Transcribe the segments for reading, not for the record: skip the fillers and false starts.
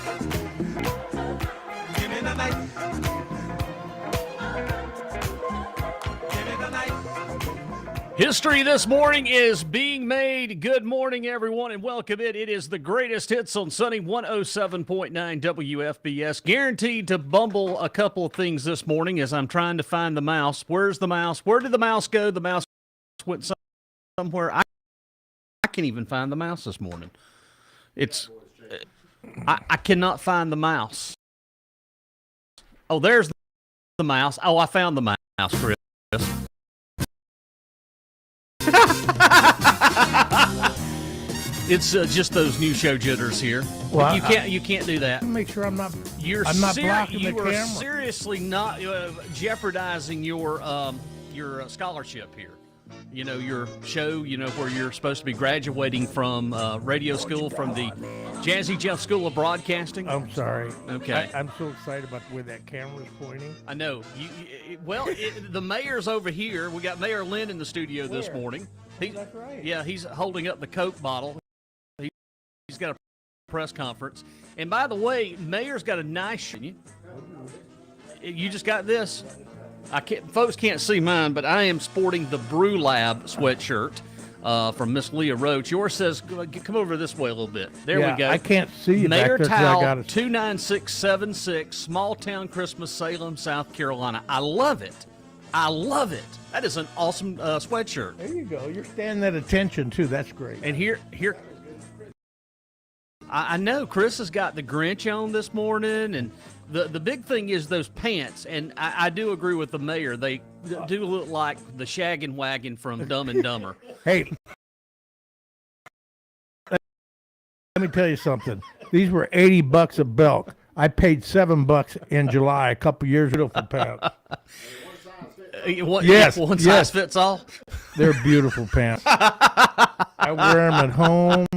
Give me the night. Give me the night. History this morning is being made. Good morning, everyone, and welcome in. It is the greatest hits on Sunny 107.9 WFBS. Guaranteed to bumble a couple of things this morning as I'm trying to find the mouse. Where's the mouse? Where did the mouse go? The mouse went somewhere. I can't even find the mouse this morning. I cannot find the mouse. Oh, there's the mouse. Oh, I found the mouse, Chris. It's just those new show jitters here. Well, you can't do that. Make sure I'm not. You're I'm not blocking the camera. You are seriously not jeopardizing your scholarship here. You know, your show, where you're supposed to be graduating from radio school from the Jazzy Jeff School of Broadcasting. I'm sorry. Okay. I'm so excited about where that camera's pointing. I know. The mayor's over here. We got Mayor Lynn in the studio this morning. That's right. Yeah, he's holding up the Coke bottle. He's got a press conference. And by the way, Mayor's got a nice. You just got this. Folks can't see mine, but I am sporting the Brew Lab sweatshirt from Miss Leah Roach. Yours says, come over this way a little bit. There we go. I can't see you Mayor back there. Towel 29676, Small Town Christmas, Salem, South Carolina. I love it. I love it. That is an awesome sweatshirt. There you go. You're standing at attention, too. That's great. And here, I know Chris has got the Grinch on this morning, and the big thing is those pants. And I do agree with the mayor. They do look like the shaggin' wagon from Dumb and Dumber. Hey, let me tell you something. These were $80 a belt. I paid $7 in July a couple years ago for pants. Yes, one size fits all. They're beautiful pants. I wear them at home.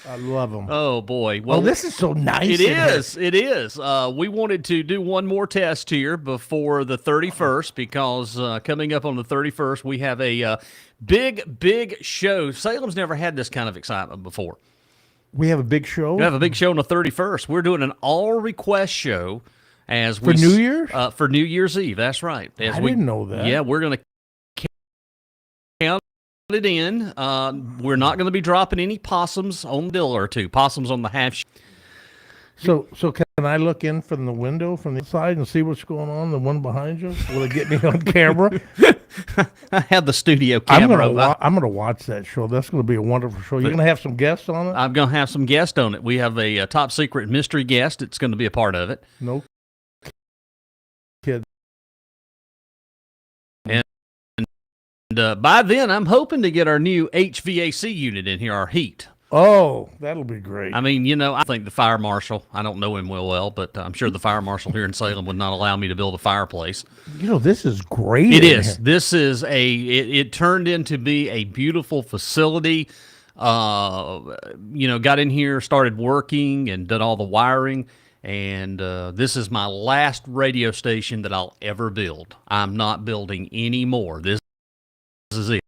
I love them. Oh, boy. Well, this is so nice. It is. It is. We wanted to do one more test here before the 31st because coming up on the 31st, we have a big show. Salem's never had this kind of excitement before. We have a big show? We have a big show on the 31st. We're doing an all-request show. For New Year's? For New Year's Eve, that's right. I didn't know that. Yeah, we're going to count it in. We're not going to be dropping any possums on the dill or two. Possums on the half. So can I look in from the window from the side and see what's going on? The one behind you? Will it get me on camera? I have the studio camera. I'm gonna watch that show. That's gonna be a wonderful show. You're gonna have some guests on it? I'm gonna have some guests on it. We have a top secret mystery guest that's going to be a part of it. No kid. And by then, I'm hoping to get our new HVAC unit in here, our heat. Oh, that'll be great. I mean, I think the fire marshal, I don't know him well, but I'm sure the fire marshal here in Salem would not allow me to build a fireplace. This is great. It is. This is it turned into be a beautiful facility. Got in here, started working, and did all the wiring. And this is my last radio station that I'll ever build. I'm not building any more. This is it.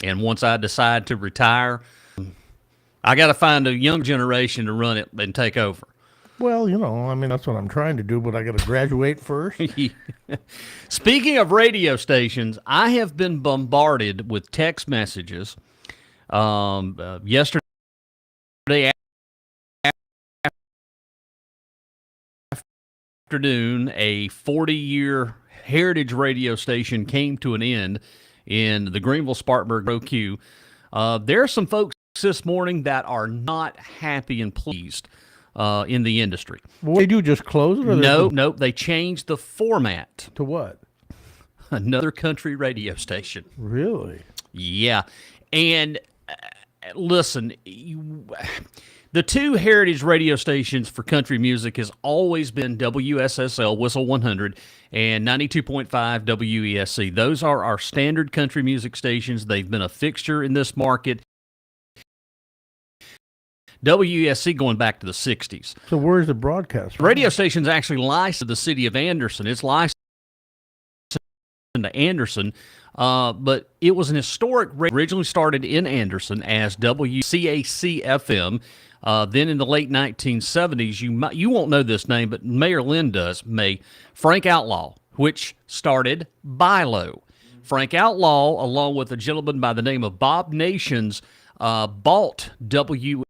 And once I decide to retire, I got to find a young generation to run it and take over. Well, that's what I'm trying to do, but I got to graduate first. Speaking of radio stations, I have been bombarded with text messages yesterday afternoon. A 40-year heritage radio station came to an end in the Greenville-Spartanburg OQ. There are some folks this morning that are not happy and pleased in the industry. Well, they do just close it? Or no, they changed the format. To what? Another country radio station. Really? Yeah. And listen, the two heritage radio stations for country music has always been WSSL, Whistle 100, and 92.5 WESC. Those are our standard country music stations. They've been a fixture in this market. WESC going back to the 60s. So where's the broadcast? Radio station's actually licensed to the city of Anderson. It's licensed to Anderson, but it was an historic, originally started in Anderson as WCAC-FM. Then in the late 1970s, you won't know this name, but Mayor Lynn does, Frank Outlaw, which started BILO. Frank Outlaw, along with a gentleman by the name of Bob Nations, bought WAIM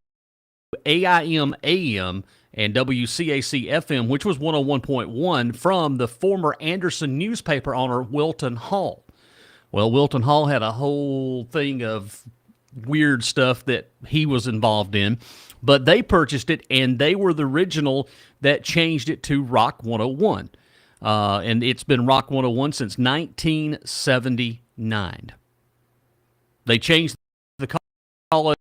AM and WCAC FM, which was 101.1, from the former Anderson newspaper owner, Wilton Hall. Well, Wilton Hall had a whole thing of weird stuff that he was involved in, but they purchased it, and they were the original that changed it to Rock 101. And it's been Rock 101 since 1979. They changed the call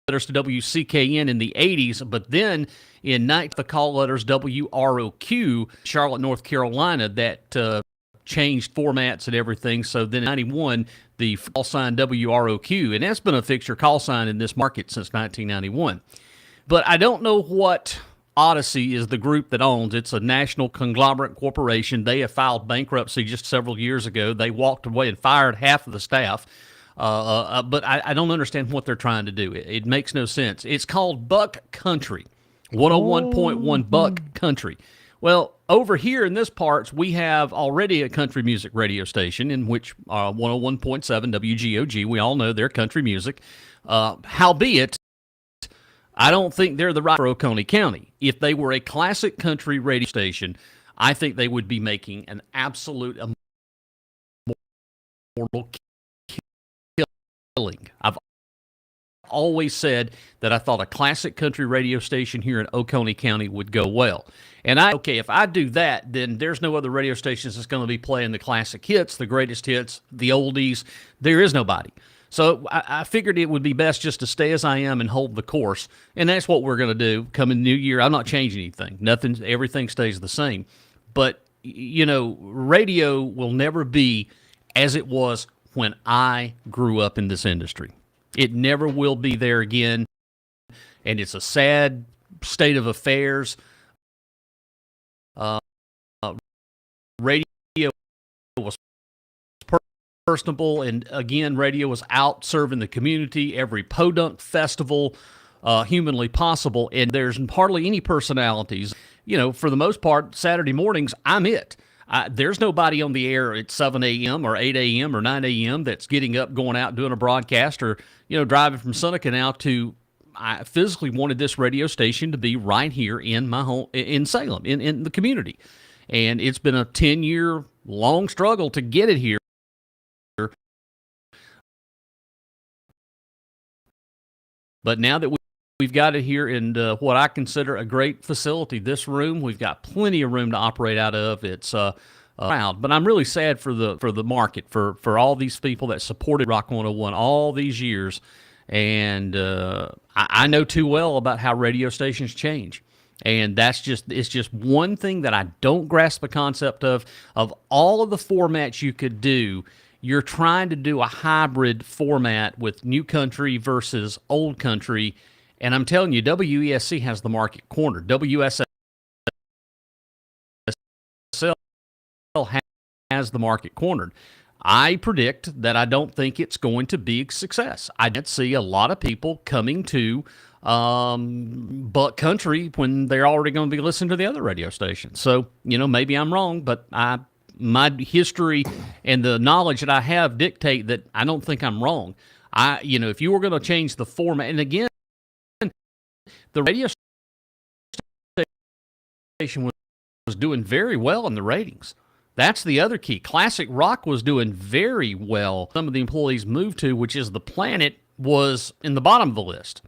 letters to WCKN in the 80s, but then in the call letters WROQ, Charlotte, North Carolina, that changed formats and everything. So then in 91, the call sign WROQ, and that's been a fixture call sign in this market since 1991. But I don't know what Odyssey is the group that owns. It's a national conglomerate corporation. They have filed bankruptcy just several years ago. They walked away and fired half of the staff. But I don't understand what they're trying to do. It makes no sense. It's called Buck Country, 101.1 Buck Country. Well, over here in this parts, we have already a country music radio station in which 101.7 WGOG, we all know their country music. Howbeit, I don't think they're the right for Oconee County. If they were a classic country radio station, I think they would be making an absolute immortal killing. I've always said that I thought a classic country radio station here in Oconee County would go well. And if I do that, then there's no other radio stations that's going to be playing the classic hits, the greatest hits, the oldies. There is nobody. So I figured it would be best just to stay as I am and hold the course. And that's what we're going to do coming New Year. I'm not changing anything. Everything stays the same. But, radio will never be as it was when I grew up in this industry. It never will be there again. And it's a sad state of affairs. Radio was personable, and again, radio was out serving the community, every podunk festival humanly possible, and there's hardly any personalities. For the most part, Saturday mornings, I'm it. There's nobody on the air at 7 a.m. or 8 a.m. or 9 a.m. that's getting up, going out, doing a broadcast, or, driving from Seneca now to, I physically wanted this radio station to be right here in my home, in Salem, in the community. And it's been a 10-year long struggle to get it here. But now that we've got it here in what I consider a great facility, this room, we've got plenty of room to operate out of. It's proud, but I'm really sad for the market, for all these people that supported Rock 101 all these years. And I know too well about how radio stations change. And it's just one thing that I don't grasp the concept of all of the formats you could do. You're trying to do a hybrid format with new country versus old country. And I'm telling you, WESC has the market cornered. WSSL has the market cornered. I predict that I don't think it's going to be a success. I did see a lot of people coming to Buck Country when they're already going to be listening to the other radio stations. So, maybe I'm wrong, but my history and the knowledge that I have dictate that I don't think I'm wrong. If you were going to change the format, and again, the radio station was doing very well in the ratings. That's the other key. Classic rock was doing very well. Some of the employees moved to, which is the Planet, was in the bottom of the list.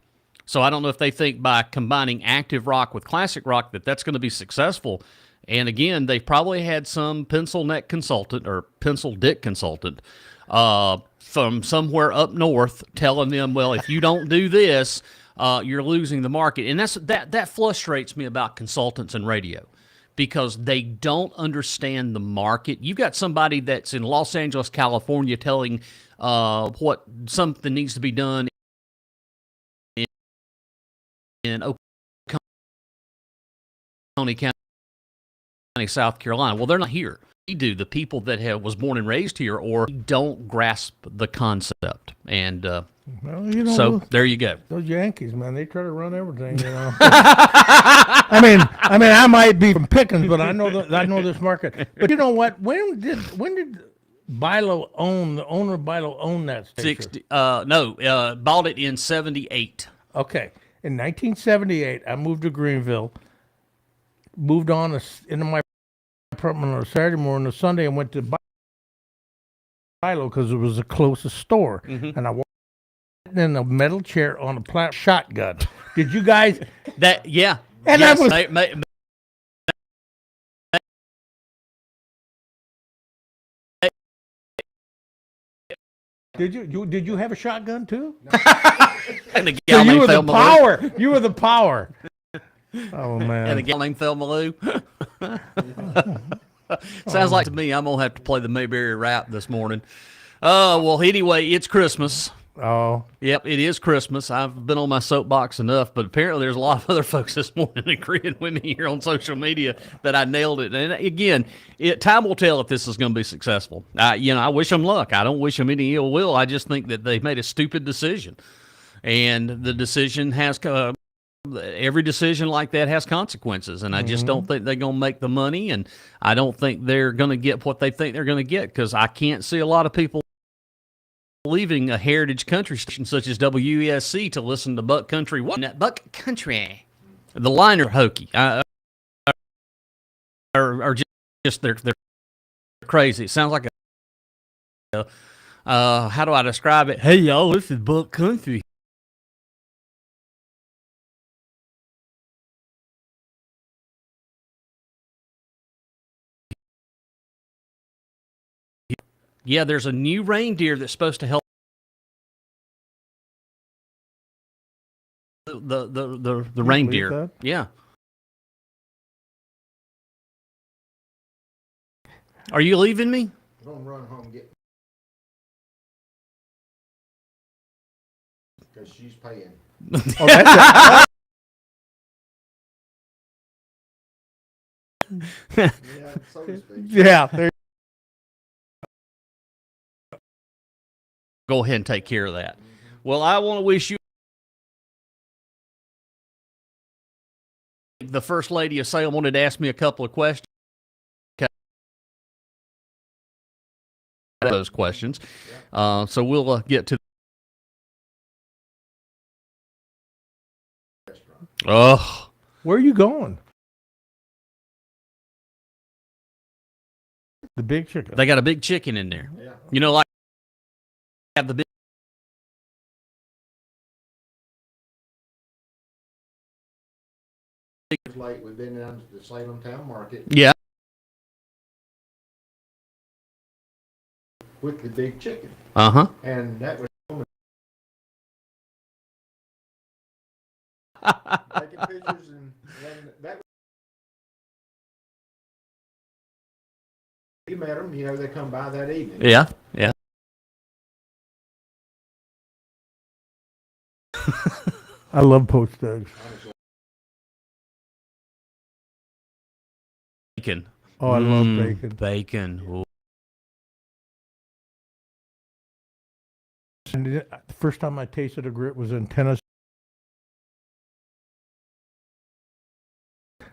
So I don't know if they think by combining active rock with classic rock that's going to be successful. And again, they probably had some pencil neck consultant or pencil dick consultant from somewhere up north telling them, well, if you don't do this, you're losing the market. And that frustrates me about consultants in radio, because they don't understand the market. You've got somebody that's in Los Angeles, California, telling what something needs to be done in Oconee County, South Carolina. Well, they're not here. We do, the people that was born and raised here, or don't grasp the concept. And Well, you know, So there you go. those Yankees, man, they try to run everything. You know. I might be from Pickens, but I know this market. But you know what? When did the owner of Bilo own that station? Bought it in 78. Okay. In 1978, I moved to Greenville, moved on into my apartment on a Saturday morning. On a Sunday, I went to Bilo because it was the closest store. And I walked in a metal chair on a plant shotgun. Did you guys? Yeah. And yes, I was. Did you have a shotgun too? and a So gal you named were the Thelma Lou. power. You were the power. Oh man. And a gal named Thelma Lou. Sounds like to me I'm gonna have to play the Mayberry rap this morning. Well, anyway, it's Christmas. Oh. Yep, it is Christmas. I've been on my soapbox enough, but apparently there's a lot of other folks this morning agreeing with me here on social media that I nailed it. And again, time will tell if this is going to be successful. I wish them luck. I don't wish them any ill will. I just think that they made a stupid decision, and the decision has every decision like that has consequences. And I just don't think they're going to make the money, and I don't think they're going to get what they think they're going to get, because I can't see a lot of people leaving a heritage country station such as WESC to listen to Buck Country. What? Buck Country. The line are hokey. Or just they're crazy. It sounds like how do I describe it? Hey y'all, this is Buck Country. Yeah, there's a new reindeer that's supposed to help the reindeer. Yeah. Are you leaving me? I'm gonna run home and get because she's paying. Oh, that's Yeah, so to speak. yeah. Go ahead and take care of that. Well, I want to wish you, the First Lady of Salem wanted to ask me a couple of questions. Those questions. So we'll get to. Oh, Where are you going? The big chicken. they got a big chicken in there. Yeah. You know, like have the big. It's late. We've been down to the Salem Town Market Yeah. with the big chicken, Uh-huh. and that was taking pictures, and that. You met them, you know, they come by that evening. Yeah. Yeah. I love poached eggs. Honestly, Bacon. Oh, I love bacon. Bacon. Ooh. And the first time I tasted a grit was in Tennessee.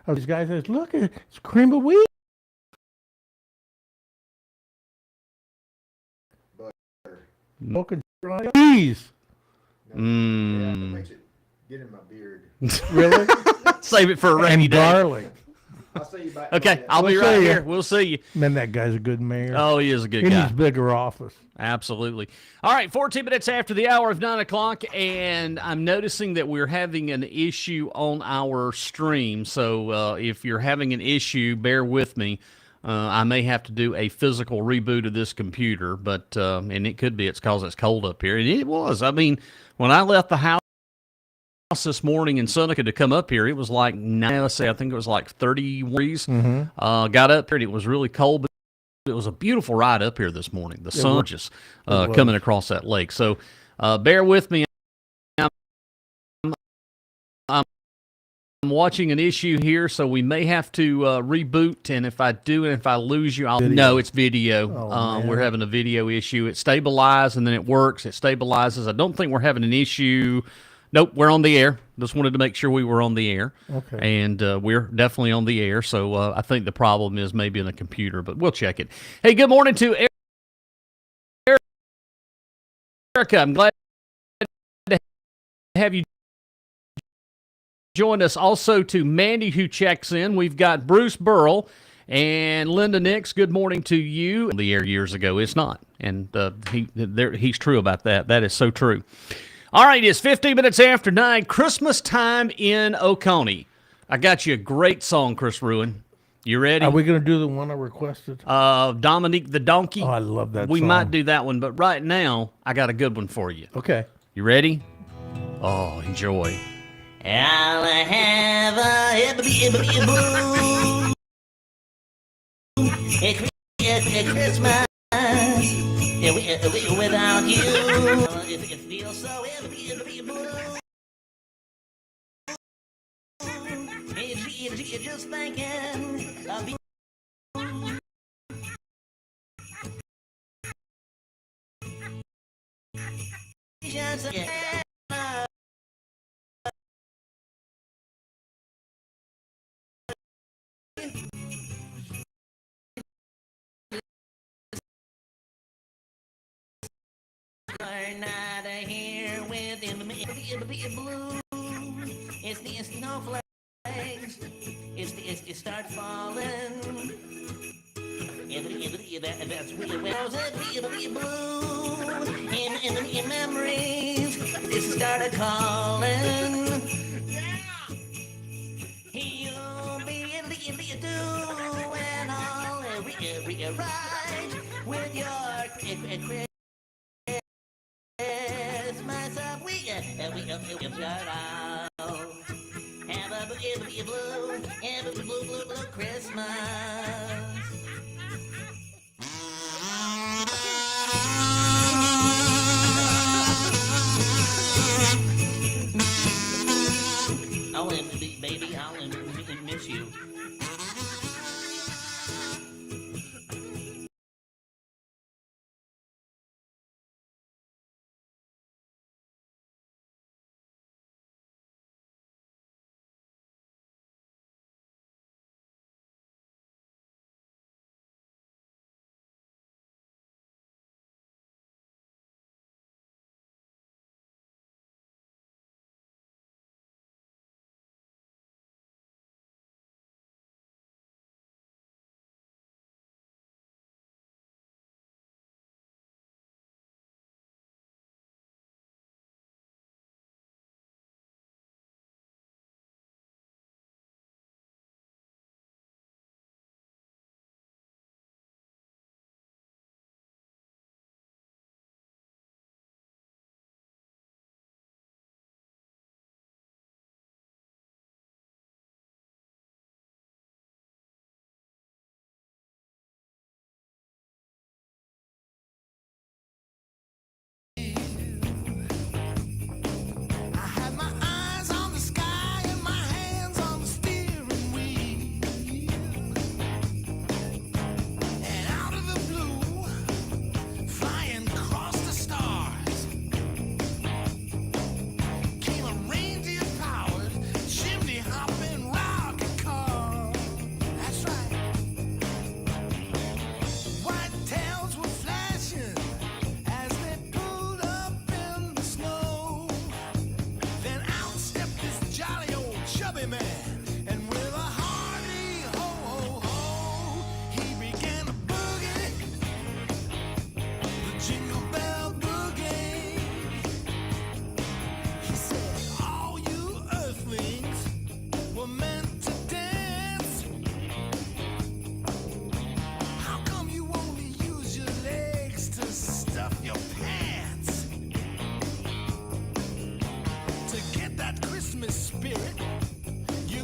These guys says, "Look, it's cream of wheat." Milk and cheese. yeah, that makes it get in my beard. Really? Save it for a rainy And day. garlic. I'll see you back. Okay, I'll be We'll right see ya. here. We'll see you. Man, that guy's a good mayor. Oh, he is a good He guy. needs bigger office. Absolutely. All right, 14 minutes after the hour of 9 o'clock, and I'm noticing that we're having an issue on our stream. So if you're having an issue, bear with me. I may have to do a physical reboot of this computer, but and it could be it's because it's cold up here. And it was. I mean, when I left the house this morning in Seneca to come up here, it was like, let's say, I think it was like 30 degrees. Got up here, and it was really cold, but it was a beautiful ride up here this morning. The sun just coming across that lake. So bear with me. I'm watching an issue here, so we may have to reboot. And if I do, and if I lose you, I'll no. It's video. We're having a video issue. It stabilizes and then it works. It stabilizes. I don't think we're having an issue. Nope, we're on the air. Just wanted to make sure we were on the air. Okay. And we're definitely on the air. So I think the problem is maybe in the computer, but we'll check it. Hey, good morning to Erica. I'm glad to have you join us. Also to Mandy, who checks in. We've got Bruce Burrell and Linda Nix. Good morning to you. On the air years ago, it's not. And he's true about that. That is so true. All right, it's 15 minutes after 9, Christmas time in Oconee. I got you a great song, Chris Ruin. You ready? Are we going to do the one I requested? Dominique the Donkey. Oh, I love that We song. might do that one, but right now, I got a good one for you. Okay. You ready? Oh, enjoy. I'll have a blue Christmas without you. It feels so blue. It's just thinking of you. Are not here within the blue. It's the snowflakes. It's the start falling. That's really well. Blue. In memories, it's started calling. You'll be doing all right with your Christmas up, we start out. Have a blue Christmas. Oh, baby, I'll miss you. Christmas spirit. You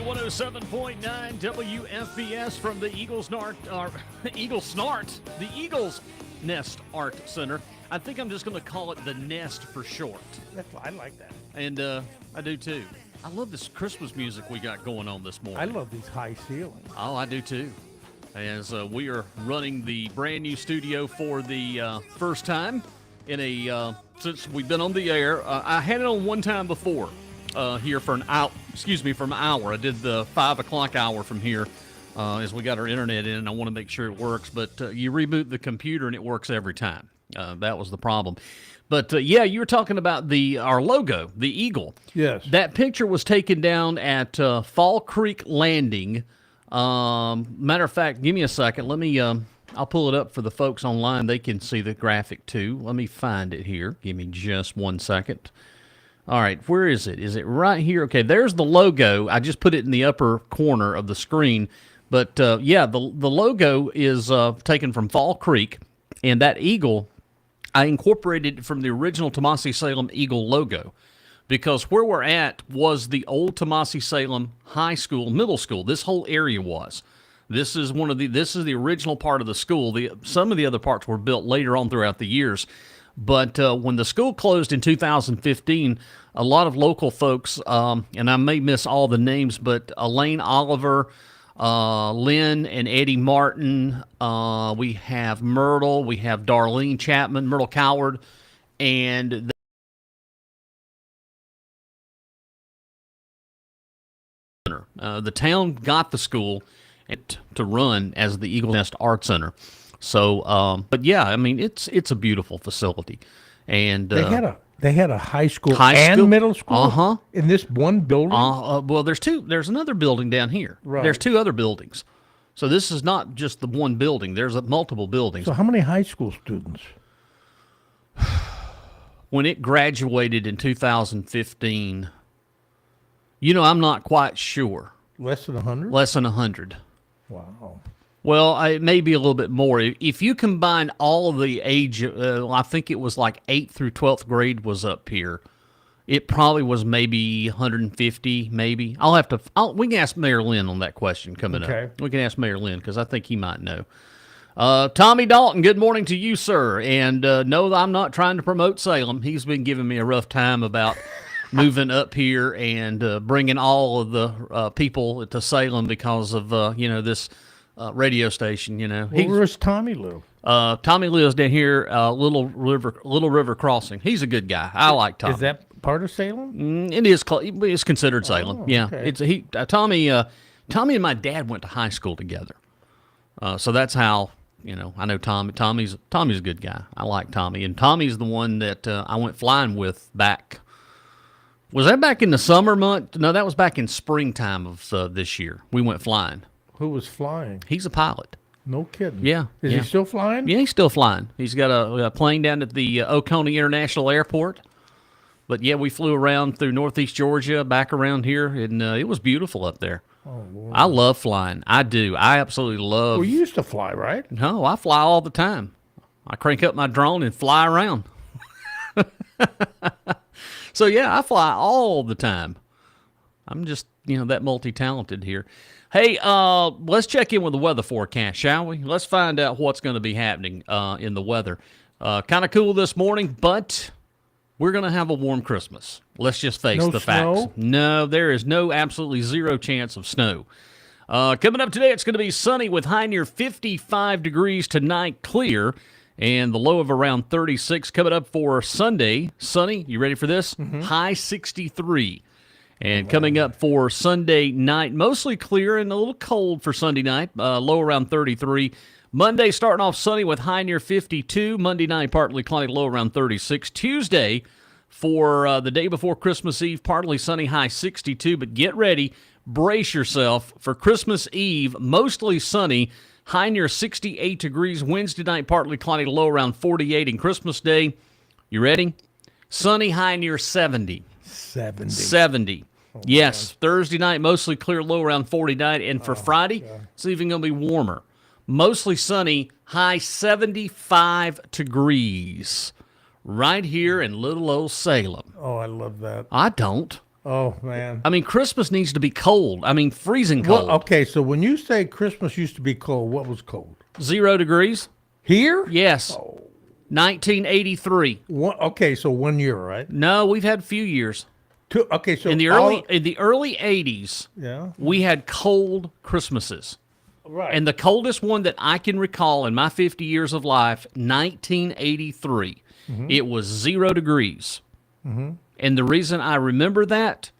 107.9 WFBS from the Eaglesnest Art Center. I think I'm just going to call it the Nest for short. I like that. And I do too. I love this Christmas music we got going on this morning. I love these high ceilings. Oh, I do too. As we are running the brand new studio for the first time since we've been on the air. I had it on one time before here for an hour. For an hour. I did the 5 o'clock hour from here as we got our internet in, and I want to make sure it works. But you reboot the computer and it works every time. That was the problem. But yeah, you were talking about our logo, the eagle. Yes. That picture was taken down at Fall Creek Landing. Matter of fact, give me a second. Let me. I'll pull it up for the folks online. They can see the graphic too. Let me find it here. Give me just 1 second. All right, where is it? Is it right here? Okay, there's the logo. I just put it in the upper corner of the screen. But yeah, the logo is taken from Fall Creek, and that eagle, I incorporated from the original Tomasi Salem Eagle logo, because where we're at was the old Tomasi Salem High School, middle school. This whole area was. This is the original part of the school. Some of the other parts were built later on throughout the years. But when the school closed in 2015, a lot of local folks, and I may miss all the names, but Elaine Oliver, Lynn and Eddie Martin, we have Myrtle, we have Darlene Chapman, Myrtle Coward, and the town got the school to run as the Eaglesnest Art Center. So, but yeah, I mean, it's a beautiful facility, and they had a high school and middle school in this one building. Well, there's another building down here. Right. There's two other buildings, so this is not just the one building. There's multiple buildings. So how many high school students? When it graduated in 2015, I'm not quite sure. Less than 100. Less than 100. Wow. Well, it may be a little bit more. If you combine all of the age, I think it was like 8th through 12th grade was up here. It probably was maybe 150, maybe. We can ask Mayor Lynn on that question coming up. We can ask Mayor Lynn because I think he might know. Tommy Dalton, good morning to you, sir. And no, I'm not trying to promote Salem. He's been giving me a rough time about moving up here and bringing all of the people to Salem because of, this radio station, Well, where's Tommy live? Tommy lives down here, Little River Crossing. He's a good guy. I like Tommy. Is that part of Salem? It is. It's considered Salem. Yeah. Okay. Tommy and my dad went to high school together. So that's how I know Tommy. Tommy's a good guy. I like Tommy, and Tommy's the one that I went flying with back. Was that back in the summer month? No, that was back in springtime of this year. We went flying. Who was flying? He's a pilot. No kidding. Yeah. Is he still flying? Yeah, he's still flying. He's got a plane down at the Oconee International Airport. But yeah, we flew around through northeast Georgia, back around here, and it was beautiful up there. Oh, Lord. I love flying. I do. I absolutely love. Well, you used to fly, right? No, I fly all the time. I crank up my drone and fly around. So yeah, I fly all the time. I'm just, that multi-talented here. Hey, let's check in with the weather forecast, shall we? Let's find out what's going to be happening in the weather. Kind of cool this morning, but we're going to have a warm Christmas. Let's just face the facts. No, there is absolutely zero chance of snow. Coming up today, it's going to be sunny with high near 55 degrees tonight, clear, and the low of around 36. Coming up for Sunday, sunny. You ready for this? Mm-hmm. High 63. And coming up for Sunday night, mostly clear and a little cold for Sunday night, low around 33. Monday starting off sunny with high near 52. Monday night partly cloudy, low around 36. Tuesday for the day before Christmas Eve, partly sunny, high 62. But get ready, brace yourself for Christmas Eve, mostly sunny, high near 68 degrees. Wednesday night partly cloudy, low around 48. And Christmas Day, you ready? Sunny, high near 70. 70. Oh, yes. Man. Thursday night, mostly clear, low around 49. And for Friday, it's even going to be warmer. Mostly sunny, high 75 degrees. Right here in little old Salem. Oh, I love that. I don't. Oh man. I mean, Christmas needs to be cold. I mean, freezing cold. Well, okay, so when you say Christmas used to be cold, what was cold? 0 degrees. Here? Yes. Oh. 1983. Okay, so 1 year, right? No, we've had a few years. Okay, so In the early 80s, yeah, we had cold Christmases. right. And the coldest one that I can recall in my 50 years of life, 1983, it was 0 degrees. And the reason I remember that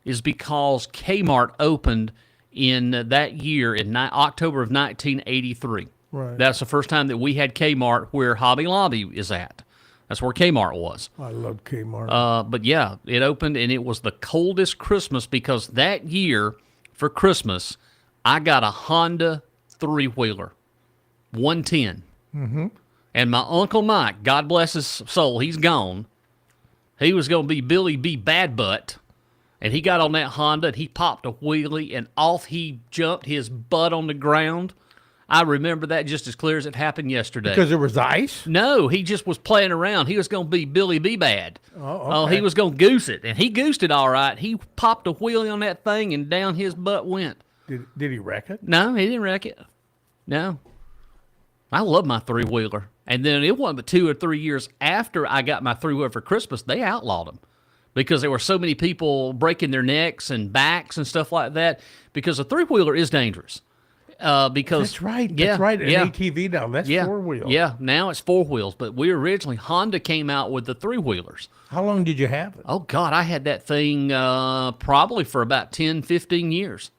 is because Kmart opened in that year in October of 1983. Right. That's the first time that we had Kmart where Hobby Lobby is at. That's where Kmart was. I love Kmart. But yeah, it opened and it was the coldest Christmas because that year for Christmas, I got a Honda 3-wheeler, 110. And my Uncle Mike, God bless his soul, he's gone. He was going to be Billy B. Badbutt. And he got on that Honda and he popped a wheelie and off he jumped, his butt on the ground. I remember that just as clear as it happened yesterday. Because there was ice? No, he just was playing around. He was going to be Billy B. Bad. Oh, He was going to goose it. And he goosed it all right. He popped a wheelie on that thing and down his butt went. Did he wreck it? No, he didn't wreck it. No. I love my 3-wheeler. And then it wasn't but 2 or 3 years after I got my 3-wheeler for Christmas, they outlawed them. Because there were so many people breaking their necks and backs and stuff like that. Because a 3-wheeler is dangerous. Because That's right. Yeah, That's right. An yeah. ATV now. That's Yeah, 4 wheels. Yeah, now it's 4 wheels. But we originally, Honda came out with the 3-wheelers. How long did you have it? Oh, God, I had that thing probably for about 10, 15 years.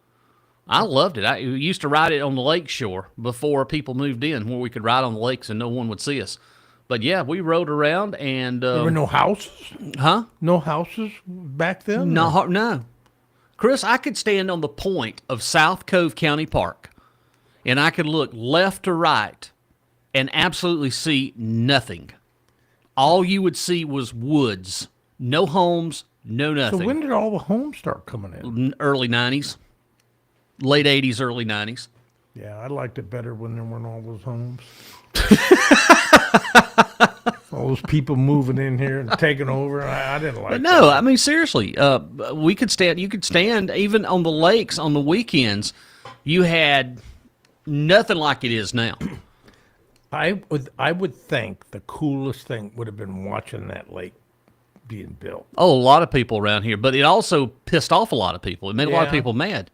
I loved it. I used to ride it on the lake shore before people moved in where we could ride on the lakes and no one would see us. But, yeah, we rode around and... There were no houses? Huh? No houses back then? No. Chris, I could stand on the point of South Cove County Park and I could look left to right and absolutely see nothing. All you would see was woods, no homes, no nothing. So when did all the homes start coming in? Early 90s, late 80s, early 90s. Yeah, I liked it better when there weren't all those homes. All those people moving in here and taking over. I didn't like But no, that. I mean, seriously, you could stand even on the lakes on the weekends. You had nothing like it is now. I would think the coolest thing would have been watching that lake being built. Oh, a lot of people around here, but it also pissed off a lot of people. It made a lot of Yeah. people mad.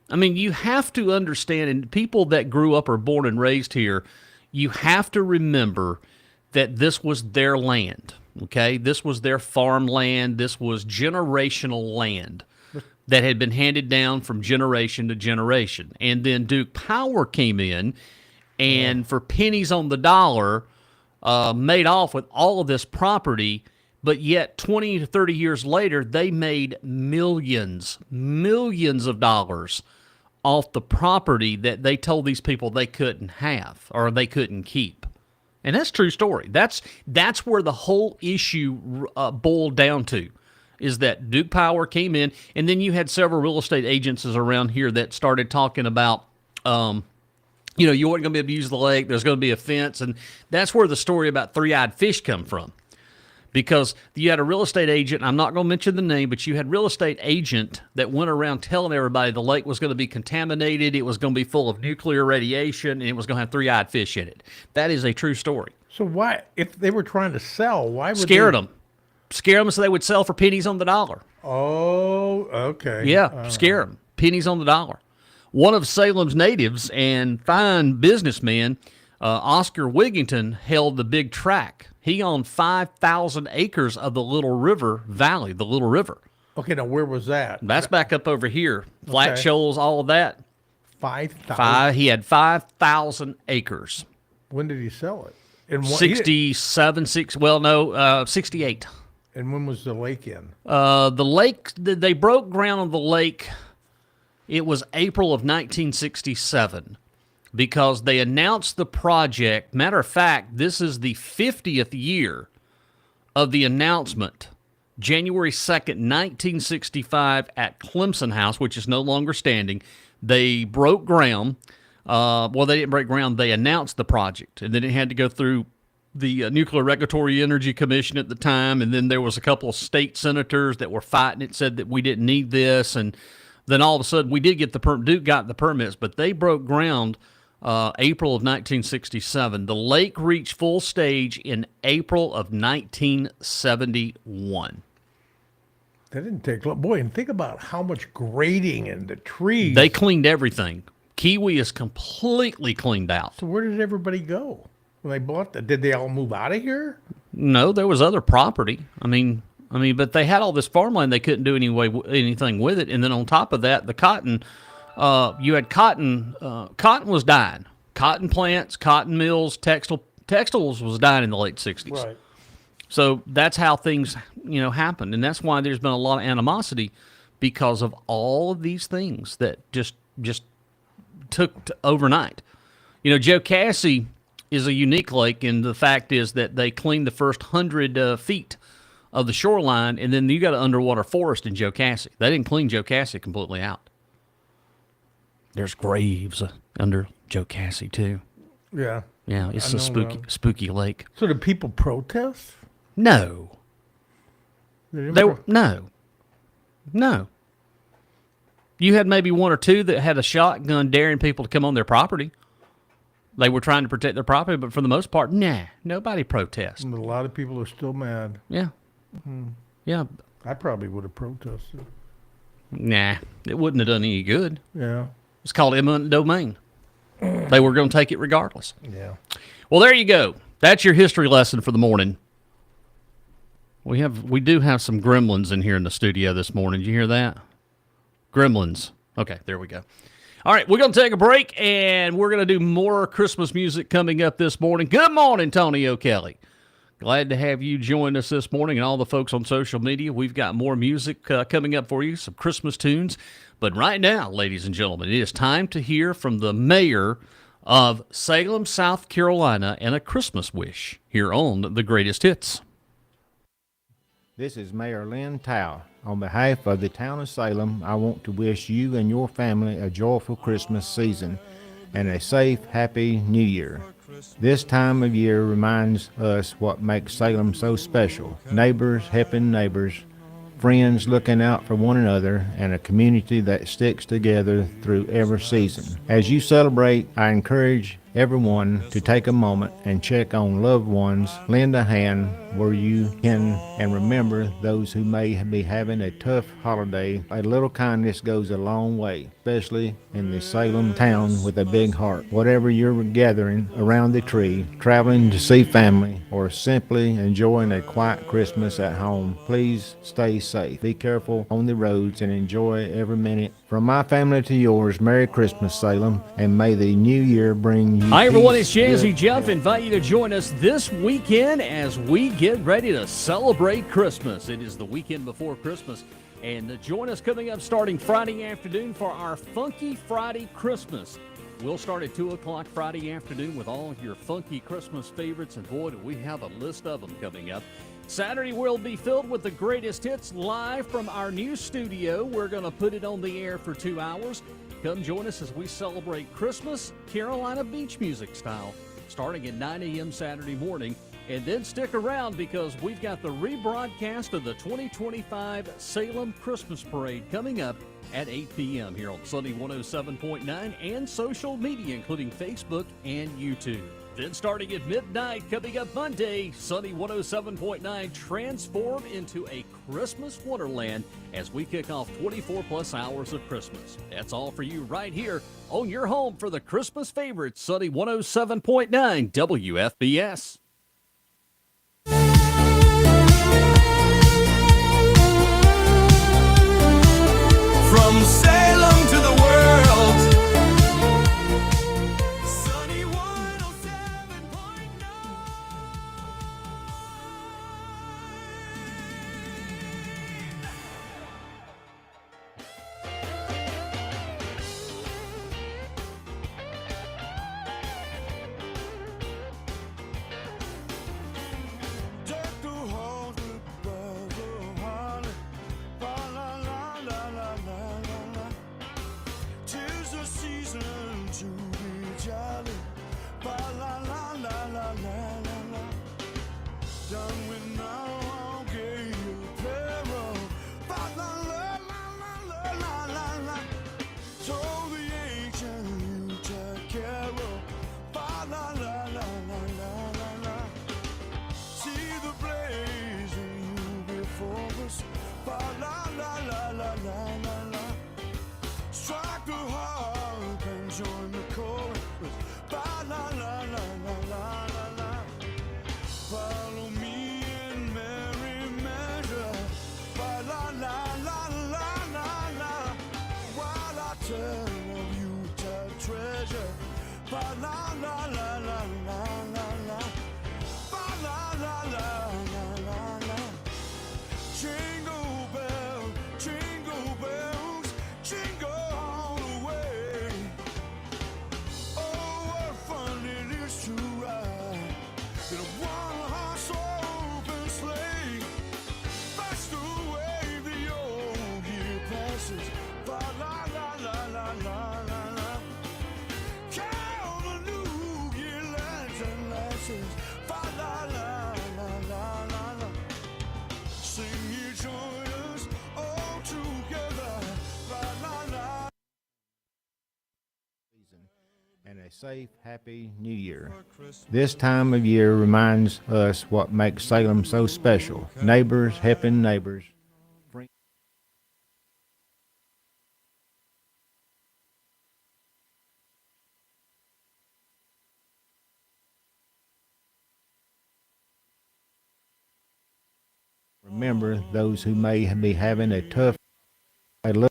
I mean, you have to understand, and people that grew up or born and raised here, you have to remember that this was their land, okay? This was their farmland. This was generational land that had been handed down from generation to generation. And then Duke Power came in and for pennies on the dollar made off with all of this property, but yet 20 to 30 years later, they made millions of dollars off the property that they told these people they couldn't have or they couldn't keep. And that's a true story. That's where the whole issue boiled down to, is that Duke Power came in, and then you had several real estate agencies around here that started talking about, you weren't going to be able to use the lake, there's going to be a fence, and that's where the story about three-eyed fish come from. Because you had a real estate agent, I'm not going to mention the name, but you had real estate agent that went around telling everybody the lake was going to be contaminated, it was going to be full of nuclear radiation, and it was going to have three-eyed fish in it. That is a true story. So why, if they were trying to sell, why would Scared they... them. Scare them so they would sell for pennies on the dollar. Oh, okay. Yeah, scare them. Pennies on the dollar. One of Salem's natives and fine businessman, Oscar Wigington, held the big tract. He owned 5,000 acres of the Little River Valley, the Little River. Okay, now where was that? That's back up over here. Flat Okay. Shoals, all of that. 5,000? He had 5,000 acres. When did he sell it? And 67, 68. And when was the lake in? The lake, they broke ground on the lake, it was April of 1967, because they announced the project. Matter of fact, this is the 50th year of the announcement. January 2nd, 1965, at Clemson House, which is no longer standing, they broke ground. Well, they didn't break ground. They announced the project, and then it had to go through Nuclear Regulatory Energy Commission at the time, and then there was a couple of state senators that were fighting it, said that we didn't need this, and then all of a sudden we did get Duke got the permits, but they broke ground April of 1967. The lake reached full stage in April of 1971. That didn't take long. Boy, and think about how much grading and the trees. They cleaned everything. Kiwi is completely cleaned out. So where did everybody go when they bought that? Did they all move out of here? No, there was other property. I mean, but they had all this farmland. They couldn't do anything with it. And then on top of that, the cotton. You had cotton. Cotton was dying. Cotton plants, cotton mills, textiles was dying in the late 60s. Right. So that's how things, happened, and that's why there's been a lot of animosity because of all of these things that just took overnight. Joe Cassie is a unique lake, and the fact is that they cleaned the first 100 feet of the shoreline, and then you got an underwater forest in Joe Cassie. They didn't clean Joe Cassie completely out. There's graves under Joe Cassie too. Yeah. Yeah, it's a spooky lake. So did people protest? No. No. You had maybe one or two that had a shotgun daring people to come on their property. They were trying to protect their property, but for the most part, nobody protests. A lot of people are still mad. Yeah. Yeah. I probably would have protested. Nah, it wouldn't have done any good. Yeah. It's called eminent domain. They were going to take it regardless. Yeah. Well, there you go. That's your history lesson for the morning. We do have some gremlins in here in the studio this morning. Did you hear that? Gremlins. Okay, there we go. All right, we're going to take a break, and we're going to do more Christmas music coming up this morning. Good morning, Tony O'Kelly. Glad to have you join us this morning, and all the folks on social media. We've got more music coming up for you, some Christmas tunes. But right now, ladies and gentlemen, it is time to hear from the mayor of Salem, South Carolina, and a Christmas wish here on The Greatest Hits. This is Mayor Lynn Tao. On behalf of the town of Salem, I want to wish you and your family a joyful Christmas season and a safe, happy New Year. This time of year reminds us what makes Salem so special. Neighbors helping neighbors, friends looking out for one another, and a community that sticks together through every season. As you celebrate, I encourage everyone to take a moment and check on loved ones, lend a hand where you can, and remember those who may be having a tough holiday. A little kindness goes a long way, especially in the Salem town with a big heart. Whatever you're gathering around the tree, traveling to see family, or simply enjoying a quiet Christmas at home, please stay safe. Be careful on the roads and enjoy every minute. From my family to yours, Merry Christmas, Salem, and may the new year bring you Hi, everyone. It's peace, Jazzy good Jeff. health. Invite you to join us this weekend as we get ready to celebrate Christmas. It is the weekend before Christmas. And join us coming up starting Friday afternoon for our Funky Friday Christmas. We'll start at 2 o'clock Friday afternoon with all your funky Christmas favorites. And boy, do we have a list of them coming up. Saturday will be filled with the greatest hits live from our new studio. We're going to put it on the air for 2 hours. Come join us as we celebrate Christmas, Carolina beach music style, starting at 9 a.m. Saturday morning. And then stick around because we've got the rebroadcast of the 2025 Salem Christmas Parade coming up at 8 p.m. here on Sunny 107.9 and social media, including Facebook and YouTube. Then starting at midnight, coming up Monday, Sunny 107.9 transform into a Christmas wonderland as we kick off 24-plus hours of Christmas. That's all for you right here on your home for the Christmas favorites, Sunny 107.9 WFBS. From Salem to the world, Sunny 107.9. Deck the halls with bells of holly, fa la la la la la la la. in a one-horse open sleigh. That's the way the old year passes. La la la la la la la la. Carol the new year lads and lasses. Fa la la la la la la. Sing you join us all together. La la la. And a safe, happy New Year. This time of year reminds us what makes Salem so special. Neighbors helping neighbors. Remember those who may be having a tough, a little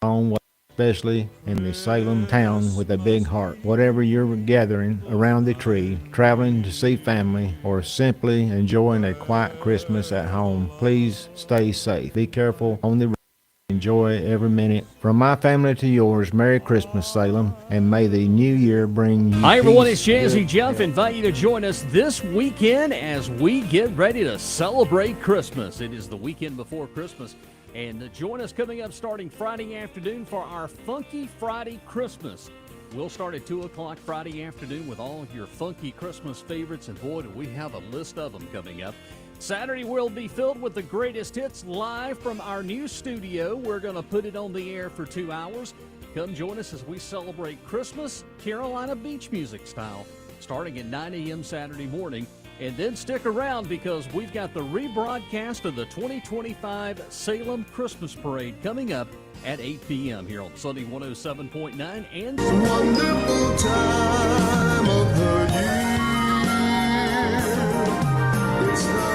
long way, especially in the Salem town with a big heart. Whatever you're gathering around the tree, traveling to see family, or simply enjoying a quiet Christmas at home, please stay safe. Be careful on the road. Enjoy every minute. From my family to yours, Merry Christmas, Salem, and may the new year bring you Hi, everyone. peace, It's Jazzy good Jeff. Invite you to join us this weekend as we get ready to celebrate Christmas. It is the weekend before Christmas. And join us coming up starting Friday afternoon for our Funky Friday Christmas. We'll start at 2 o'clock Friday afternoon with all of your funky Christmas favorites. And boy, do we have a list of them coming up. Saturday will be filled with the greatest hits live from our new studio. We're going to put it on the air for 2 hours. Come join us as we celebrate Christmas, Carolina beach music style, starting at 9 a.m. Saturday morning. And then stick around because we've got the rebroadcast of the 2025 Salem Christmas Parade coming up at 8 p.m. here on Sunday 107.9 and Wonderful time of the year. It's the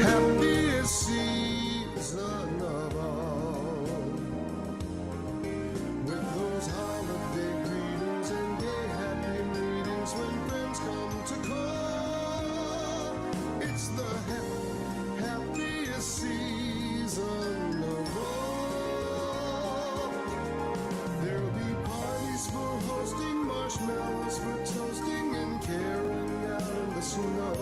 happiest season of all. With those holiday greetings and gay happy meetings when friends come to call. It's the happiest season of all. There'll be parties for hosting, marshmallows for toasting, and caroling out in the snow.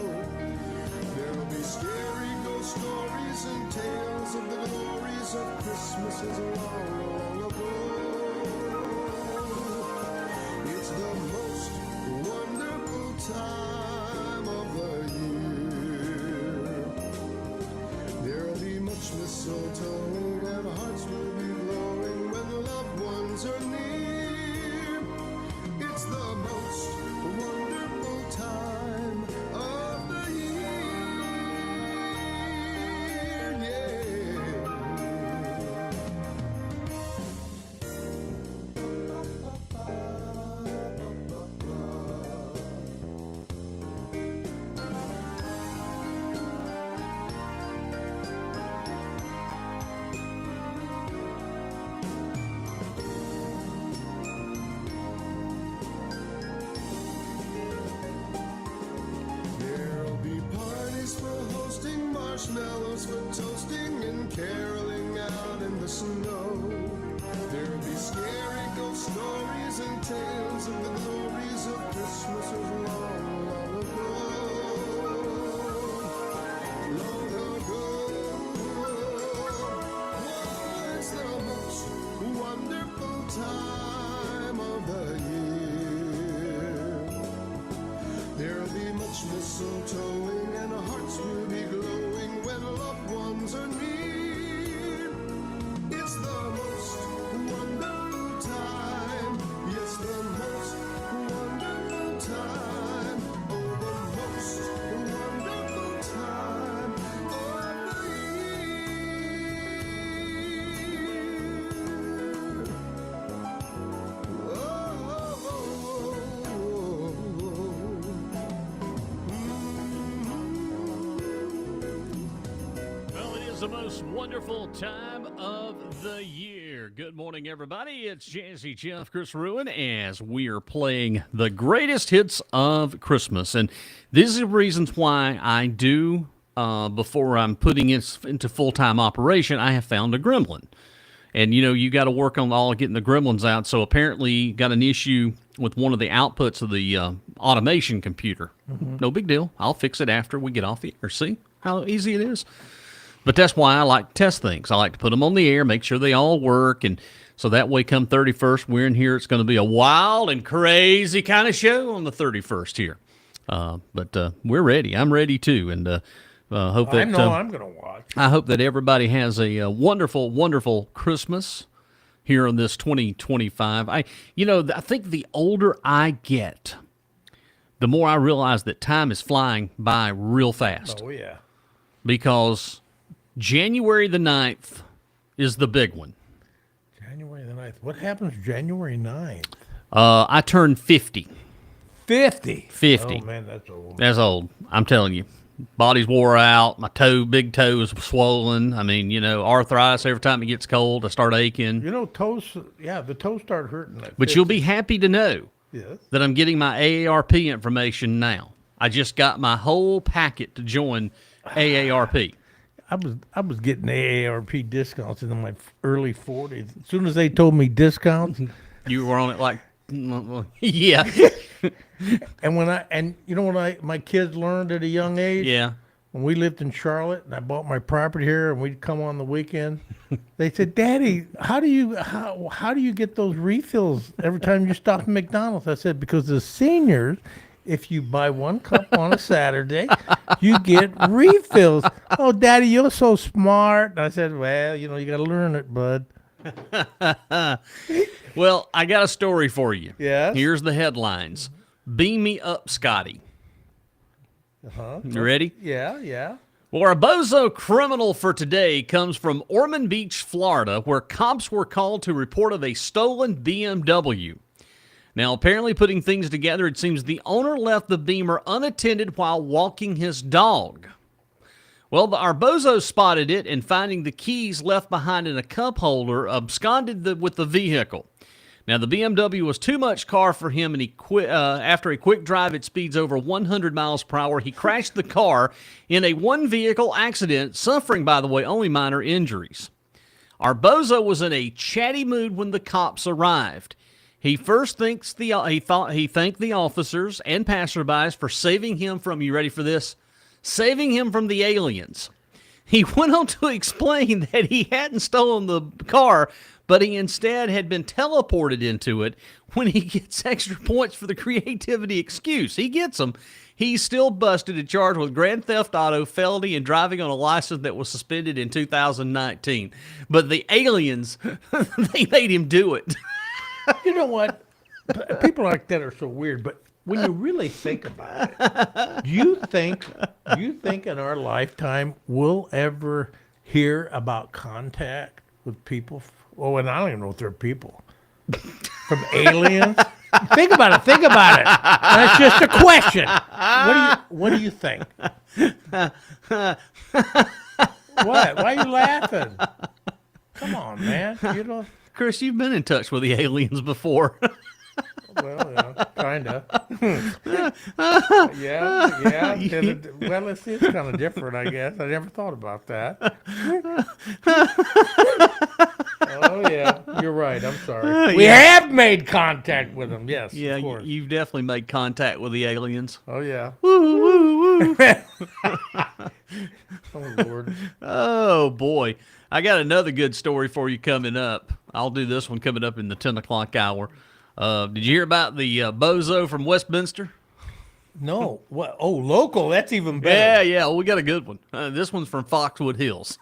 There'll be scary ghost stories and tales of the glories of Christmases long, long ago. It's the most wonderful time of the year. There'll be much mistletoe and hearts will be glowing when the loved ones are near. It's the most wonderful time of the year. There'll be parties for hosting, marshmallows for toasting, and caroling out in the snow. There'll be scary ghost stories and tales of the glories of Christmases long, long ago. Long ago. Oh, it's the most wonderful time of the year. There'll be much mistletoeing and hearts will be glowing when loved ones are near. It's the most wonderful time. Yes, the most wonderful time. Oh, the most wonderful time of the year. well, it is the most wonderful time of the year. Good morning, everybody. It's Jazzy Jeff, Chris Ruin, as we are playing the greatest hits of Christmas. And these are the reasons why I do, before I'm putting it into full-time operation, I have found a gremlin. And, you got to work on all getting the gremlins out. So apparently got an issue with one of the outputs of the automation computer. No big deal. I'll fix it after we get off the air. See how easy it is? But that's why I like to test things. I like to put them on the air, make sure they all work. And so that way come 31st, we're in here. It's going to be a wild and crazy kind of show on the 31st here. But we're ready. I'm ready too. And hope that I know I'm going to watch. I hope that everybody has a wonderful, wonderful Christmas here on this 2025. I think the older I get, the more I realize that time is flying by real fast. Oh, yeah. Because January the 9th is the big one. January the 9th. What happens January 9th? I turned 50. 50? 50. Oh, man, that's old. That's old. I'm telling you. Body's wore out. My big toe is swollen. I mean, arthritis. Every time it gets cold, I start aching. Toes, the toes start hurting. But you'll be happy to know Yes. that I'm getting my AARP information now. I just got my whole packet to join AARP. I was getting AARP discounts in my early 40s. As soon as they told me discounts, You were on it like, yeah, and when my kids learned at a young age, yeah. when we lived in Charlotte and I bought my property here and we'd come on the weekend, they said, "Daddy, how do you get those refills every time you stop at McDonald's?" I said, "Because the seniors, if you buy one cup on a Saturday, you get refills." "Oh, Daddy, you're so smart." And I said, "Well, you got to learn it, bud." Well, I got a story for you. Yes? Here's the headlines. Beam me up, Scotty. You ready? Yeah. Well, our bozo criminal for today comes from Ormond Beach, Florida, where cops were called to report of a stolen BMW. Now, apparently putting things together, it seems the owner left the Beamer unattended while walking his dog. Well, our bozo spotted it and finding the keys left behind in a cup holder, absconded with the vehicle. Now, the BMW was too much car for him, and he quit. After a quick drive at speeds over 100 miles per hour, he crashed the car in a one-vehicle accident, suffering, by the way, only minor injuries. Our bozo was in a chatty mood when the cops arrived. He first thanked the officers and passerbys for saving him from, you ready for this? Saving him from the aliens. He went on to explain that he hadn't stolen the car, but he instead had been teleported into it. When he gets extra points for the creativity excuse, he gets them. He's still busted and charged with Grand Theft Auto, felony, and driving on a license that was suspended in 2019. But the aliens, they made him do it. You know what? People like that are so weird, but when you really think about it, do you think in our lifetime we'll ever hear about contact with people? Oh, and I don't even know if they're people. From aliens? Think about it. That's just a question. What do you think? What? Why are you laughing? Come on, man. Chris, you've been in touch with the aliens before. Well, yeah, kind of. Yeah. Well, it's kind of different, I guess. I never thought about that. Oh, yeah. You're right. I'm sorry. We have made contact with them, yes. Yeah, of course. you've definitely made contact with the aliens. Oh, yeah. Woo, woo, woo. Oh, Lord. Oh, boy. I got another good story for you coming up. I'll do this one coming up in the 10 o'clock hour. Did you hear about the bozo from Westminster? No. What? Oh, local. That's even better. Yeah. Well, we got a good one. This one's from Foxwood Hills.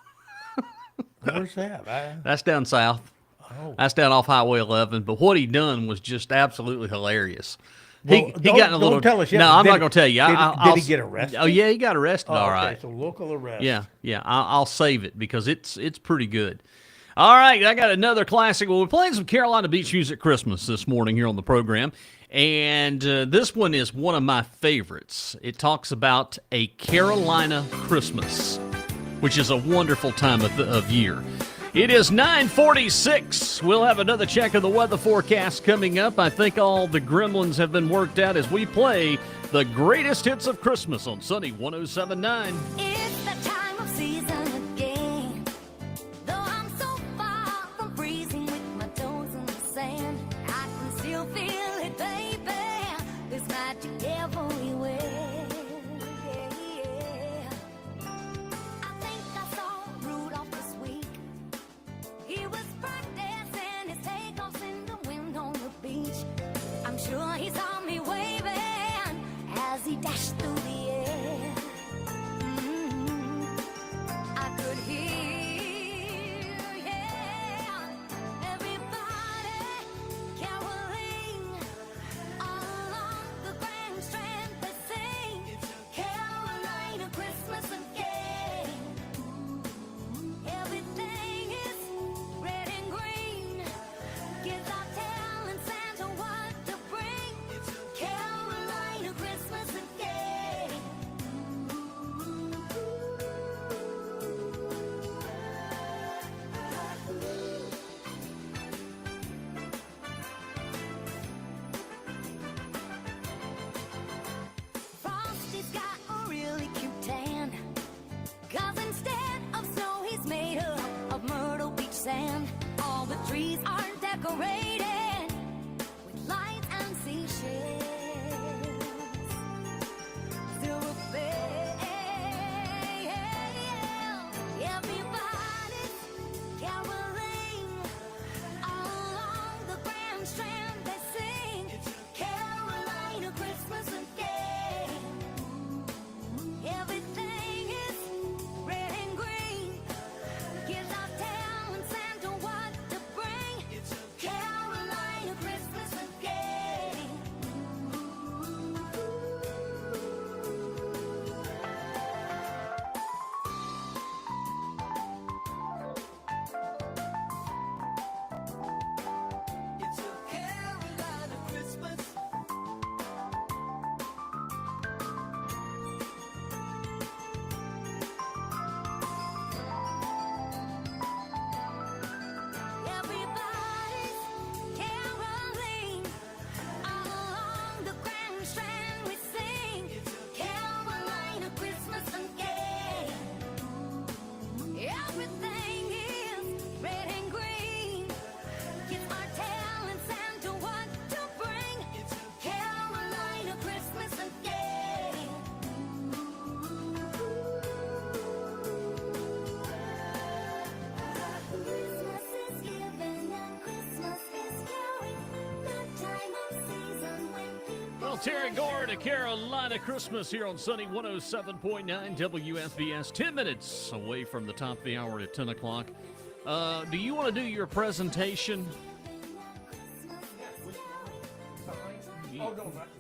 Where's that? That's down south. Oh. That's down off Highway 11. But what he done was just absolutely hilarious. Well, he got in a little. Don't tell us yet. No, I'm not going to tell you. Did he get arrested? Oh yeah, he got arrested. Oh, all okay, right. So local arrest. Yeah. I'll save it because it's pretty good. All right, I got another classic. Well, we're playing some Carolina Beach music Christmas this morning here on the program, and this one is one of my favorites. It talks about a Carolina Christmas, which is a wonderful time of year. It is 9:46. We'll have another check of the weather forecast coming up. I think all the gremlins have been worked out as we play the greatest hits of Christmas on Sunny 107.9. It's that time of season again. Though I'm so far from free. trees are decorated with lights and seashells. Through a veil, everybody's caroling along the Grand Strand. They sing Carolina Christmas again. Everything is red and green. Kids are telling Santa what to bring. Carolina Christmas again. It's a Carolina Christmas. Everybody's caroling along the Grand Strand. We sing Carolina Christmas again. Everything is red and green. Kids are telling Santa what to bring. Carolina Christmas again. Christmas is giving and Christmas is caring. That time of season when people Well, Terry Gore to Carolina Christmas here on Sunny 107.9 WFBS. 10 minutes away from the top of the hour at 10 o'clock. Do you want to do your presentation?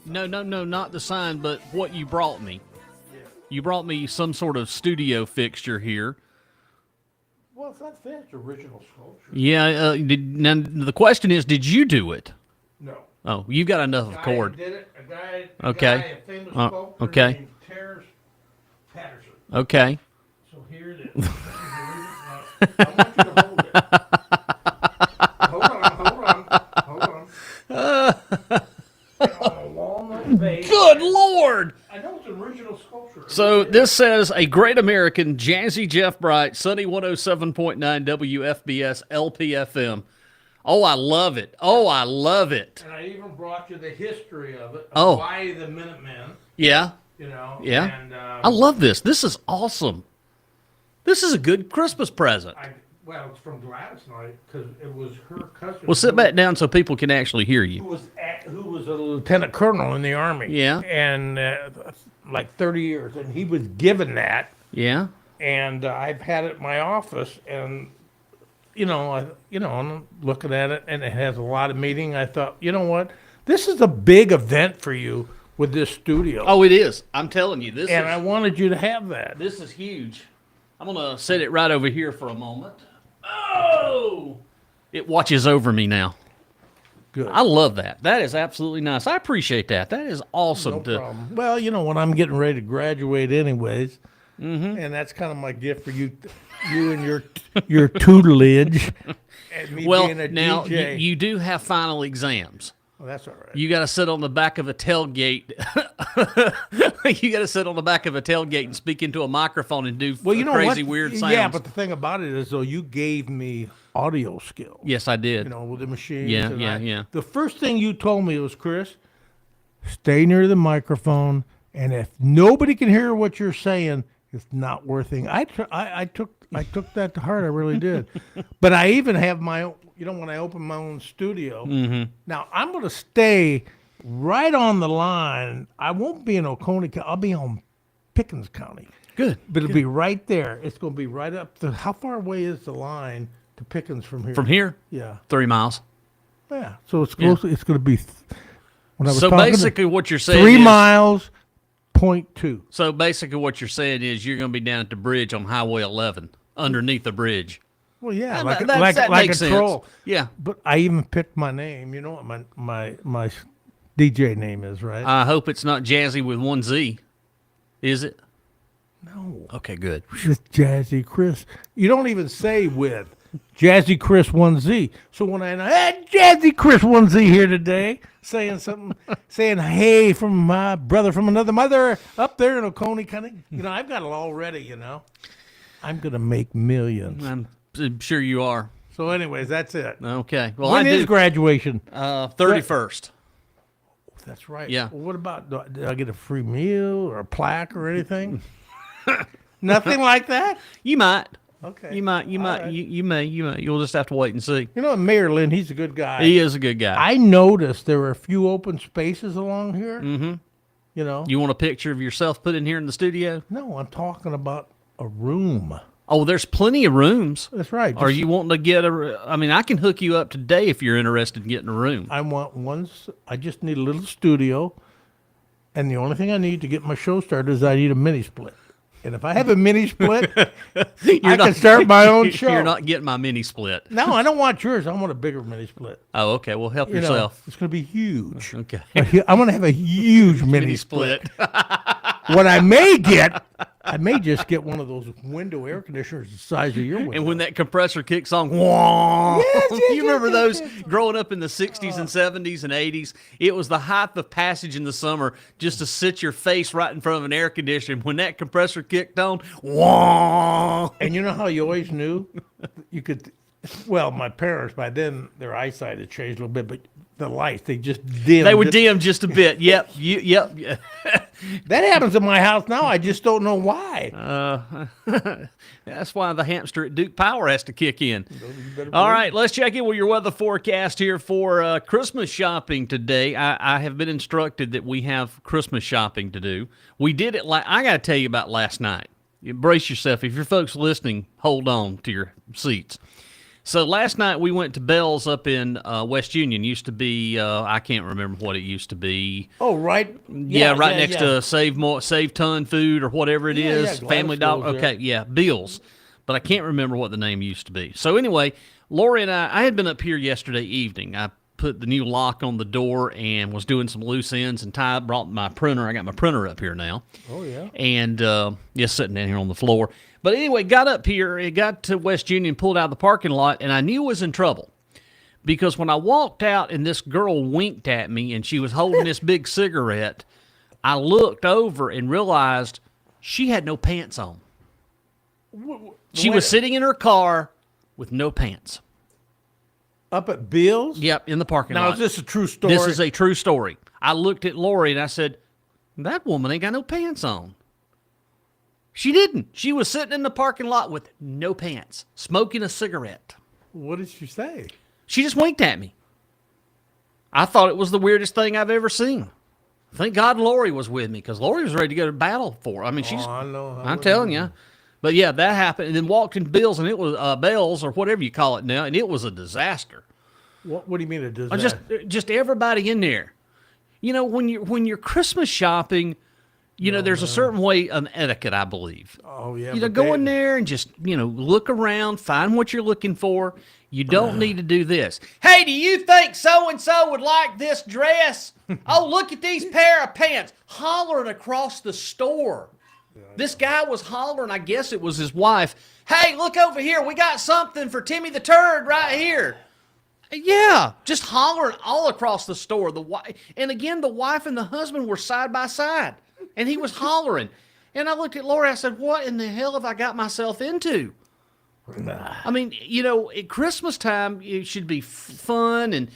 No, not the sign, but what you brought me. You brought me some sort of studio fixture here. Well, it's not fair. It's original sculpture. Yeah, now the question is, did you do it? No. Oh, you've got enough Guy cord. did it. A Okay. guy, a famous Oh, sculptor okay. named Terrace Patterson. Okay. So here it is. This is the original. I want you to hold it. Hold on. On a walnut base. Good Lord! I know it's an original sculpture. So this says a great American, Jazzy Jeff Bright, Sunny 107.9 WFBS LPFM. Oh, I love it. Oh, I love it. And I even brought you the history of it. Oh. Why the Minutemen, Yeah. you know. Yeah. And, I love this. This is awesome. This is a good Christmas present. well, it's from Gladys Knight because it was her cousin. Well, sit back down so people can actually hear you. Who was a lieutenant colonel in the army. Yeah. And like 30 years, and he was given that. Yeah. And I've had it in my office, and I'm looking at it, and it has a lot of meaning. I thought, you know what, this is a big event for you with this studio. Oh, it is. I'm telling you, this and is. I wanted you to have that. This is huge. I'm going to set it right over here for a moment. Oh! It watches over me now. Good. I love that. That is absolutely nice. I appreciate that. That is awesome. No problem. Well, when I'm getting ready to graduate, anyways, and that's kind of my gift for you and your tutelage, and me Well, being a now DJ. you do have final exams. Well, that's all right. You got to sit on the back of a tailgate. You got to sit on the back of a tailgate and speak into a microphone and do crazy weird sounds. Yeah, but the thing about it is, though, you gave me audio skills. Yes, I did. With the machines. Yeah, and yeah. The first thing you told me was, Chris, stay near the microphone, and if nobody can hear what you're saying, it's not worth it. I took that to heart. I really did. But I even have my own. When I open my own studio, now I'm going to stay right on the line. I won't be in Oconee County. I'll be on Pickens County. Good. But it'll be right there. It's going to be right up to, how far away is the line to Pickens from here? From here? Yeah. 3 miles. Yeah. So it's close. It's going to be, when I was So talking basically what you're saying 3 is, miles, 0.2. So basically what you're saying is you're going to be down at the bridge on Highway 11, underneath the bridge. Well, yeah, That- like that a makes sense. troll. Yeah. But I even picked my name. You know what my DJ name is, right? I hope it's not Jazzy with one Z. Is it? No. Okay, good. It's Jazzy Chris. You don't even say with. Jazzy Chris 1Z. So when hey, Jazzy Chris 1Z here today, saying something, saying hey from my brother from another mother up there in Oconee County. I've got it already, I'm going to make millions. I'm sure you are. So, anyways, that's it. Okay. Well, When I is do. graduation? 31st. That's right. Yeah. Well, what about, do I get a free meal or a plaque or anything? Nothing like that? You might. Okay. You might. You might. right. You may. You may. You'll just have to wait and see. You know, Mayor Lynn, he's a good guy. He is a good guy. I noticed there were a few open spaces along here. Mm-hmm. You know? You want a picture of yourself put in here in the studio? No, I'm talking about a room. Oh, there's plenty of rooms. That's right. Are Just- you wanting to get a? I mean, I can hook you up today if you're interested in getting a room. I want I just need a little studio, and the only thing I need to get my show started is I need a mini split. And if I have a mini split, I can start my own show. You're not getting my mini split. No, I don't want yours. I want a bigger mini split. Oh, okay. Well, help You know, yourself. it's going to be huge. Okay. I'm going to have a huge mini split. What I may just get one of those window air conditioners the size of your window. And when that compressor kicks on, wah, Yes, you remember yes, those growing up in the 60s and 70s and 80s? It was the height of passage in the summer just to sit your face right in front of an air conditioner. When that compressor kicked on, wah. And you know how you always knew? You could, well, my parents, by then, their eyesight had changed a little bit, but the lights, they just dimmed. They would dim just a bit. Yep. Yep. That happens in my house now. I just don't know why. That's why the hamster at Duke Power has to kick in. All right, let's check in with your weather forecast here for Christmas shopping today. I have been instructed that we have Christmas shopping to do. We did it. I got to tell you about last night. Brace yourself. If you're folks listening, hold on to your seats. So last night we went to Bell's up in West Union. Used to be I can't remember what it used to be. Oh, right. Right next to Save Ton Food or whatever it is. Gladys Family Dollar. goes there. Okay, yeah, Bill's. But I can't remember what the name used to be. So anyway, Lori and I had been up here yesterday evening. I put the new lock on the door and was doing some loose ends and brought my printer. I got my printer up here now. Oh, yeah. And just sitting down here on the floor. But anyway, got up here, it got to West Union, pulled out of the parking lot, and I knew I was in trouble. Because when I walked out and this girl winked at me and she was holding this big cigarette, I looked over and realized she had no pants on. She was sitting in her car with no pants. Up at Bill's? Yep, in the parking lot. Now, is this a true story? This is a true story. I looked at Lori and I said, that woman ain't got no pants on. She didn't. She was sitting in the parking lot with no pants, smoking a cigarette. What did she say? She just winked at me. I thought it was the weirdest thing I've ever seen. Thank God Lori was with me because Lori was ready to go to battle for her. I mean, she's. I know. I'm telling you. But yeah, that happened, and then walked in Bill's, and it was Bell's or whatever you call it now, and it was a disaster. What do you mean it does Just everybody in there. You know, when you're Christmas shopping, you know, there's a certain way of etiquette, I believe. Oh, yeah. You know, but go in there and just, look around, find what you're looking for. You don't need to do this. Hey, do you think so-and-so would like this dress? Oh, look at these pair of pants. Hollering across the store. This guy was hollering, I guess it was his wife. Hey, look over here. We got something for Timmy the Turd right here. Yeah, just hollering all across the store. And again, the wife and the husband were side by side. And he was hollering. And I looked at Laura, I said, what in the hell have I got myself into? I mean, at Christmas time, it should be fun and,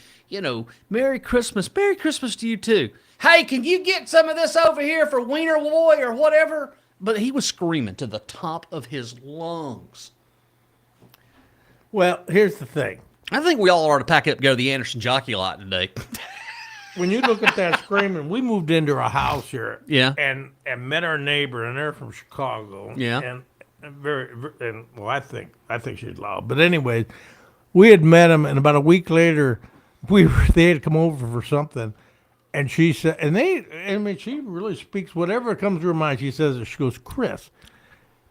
Merry Christmas. Merry Christmas to you, too. Hey, can you get some of this over here for Wiener Boy or whatever? But he was screaming to the top of his lungs. Well, here's the thing. I think we all ought to pack up and go to the Anderson Jockey Lot today. When you look at that screaming, we moved into a house here. Yeah. And met our neighbor, and they're from Chicago. Yeah. And I think she's loud. But anyways, we had met him, and about a week later, they had come over for something, and she said, she really speaks whatever comes to her mind. She says, she goes, Chris,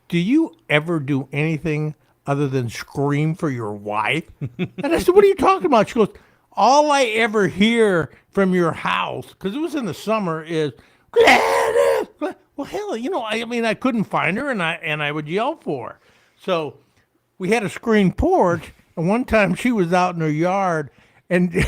do you ever do anything other than scream for your wife? And I said, what are you talking about? She goes, all I ever hear from your house, because it was in the summer, is Gladys. Well, hell, I couldn't find her, and I would yell for her. So we had a screen porch, and one time she was out in her yard, and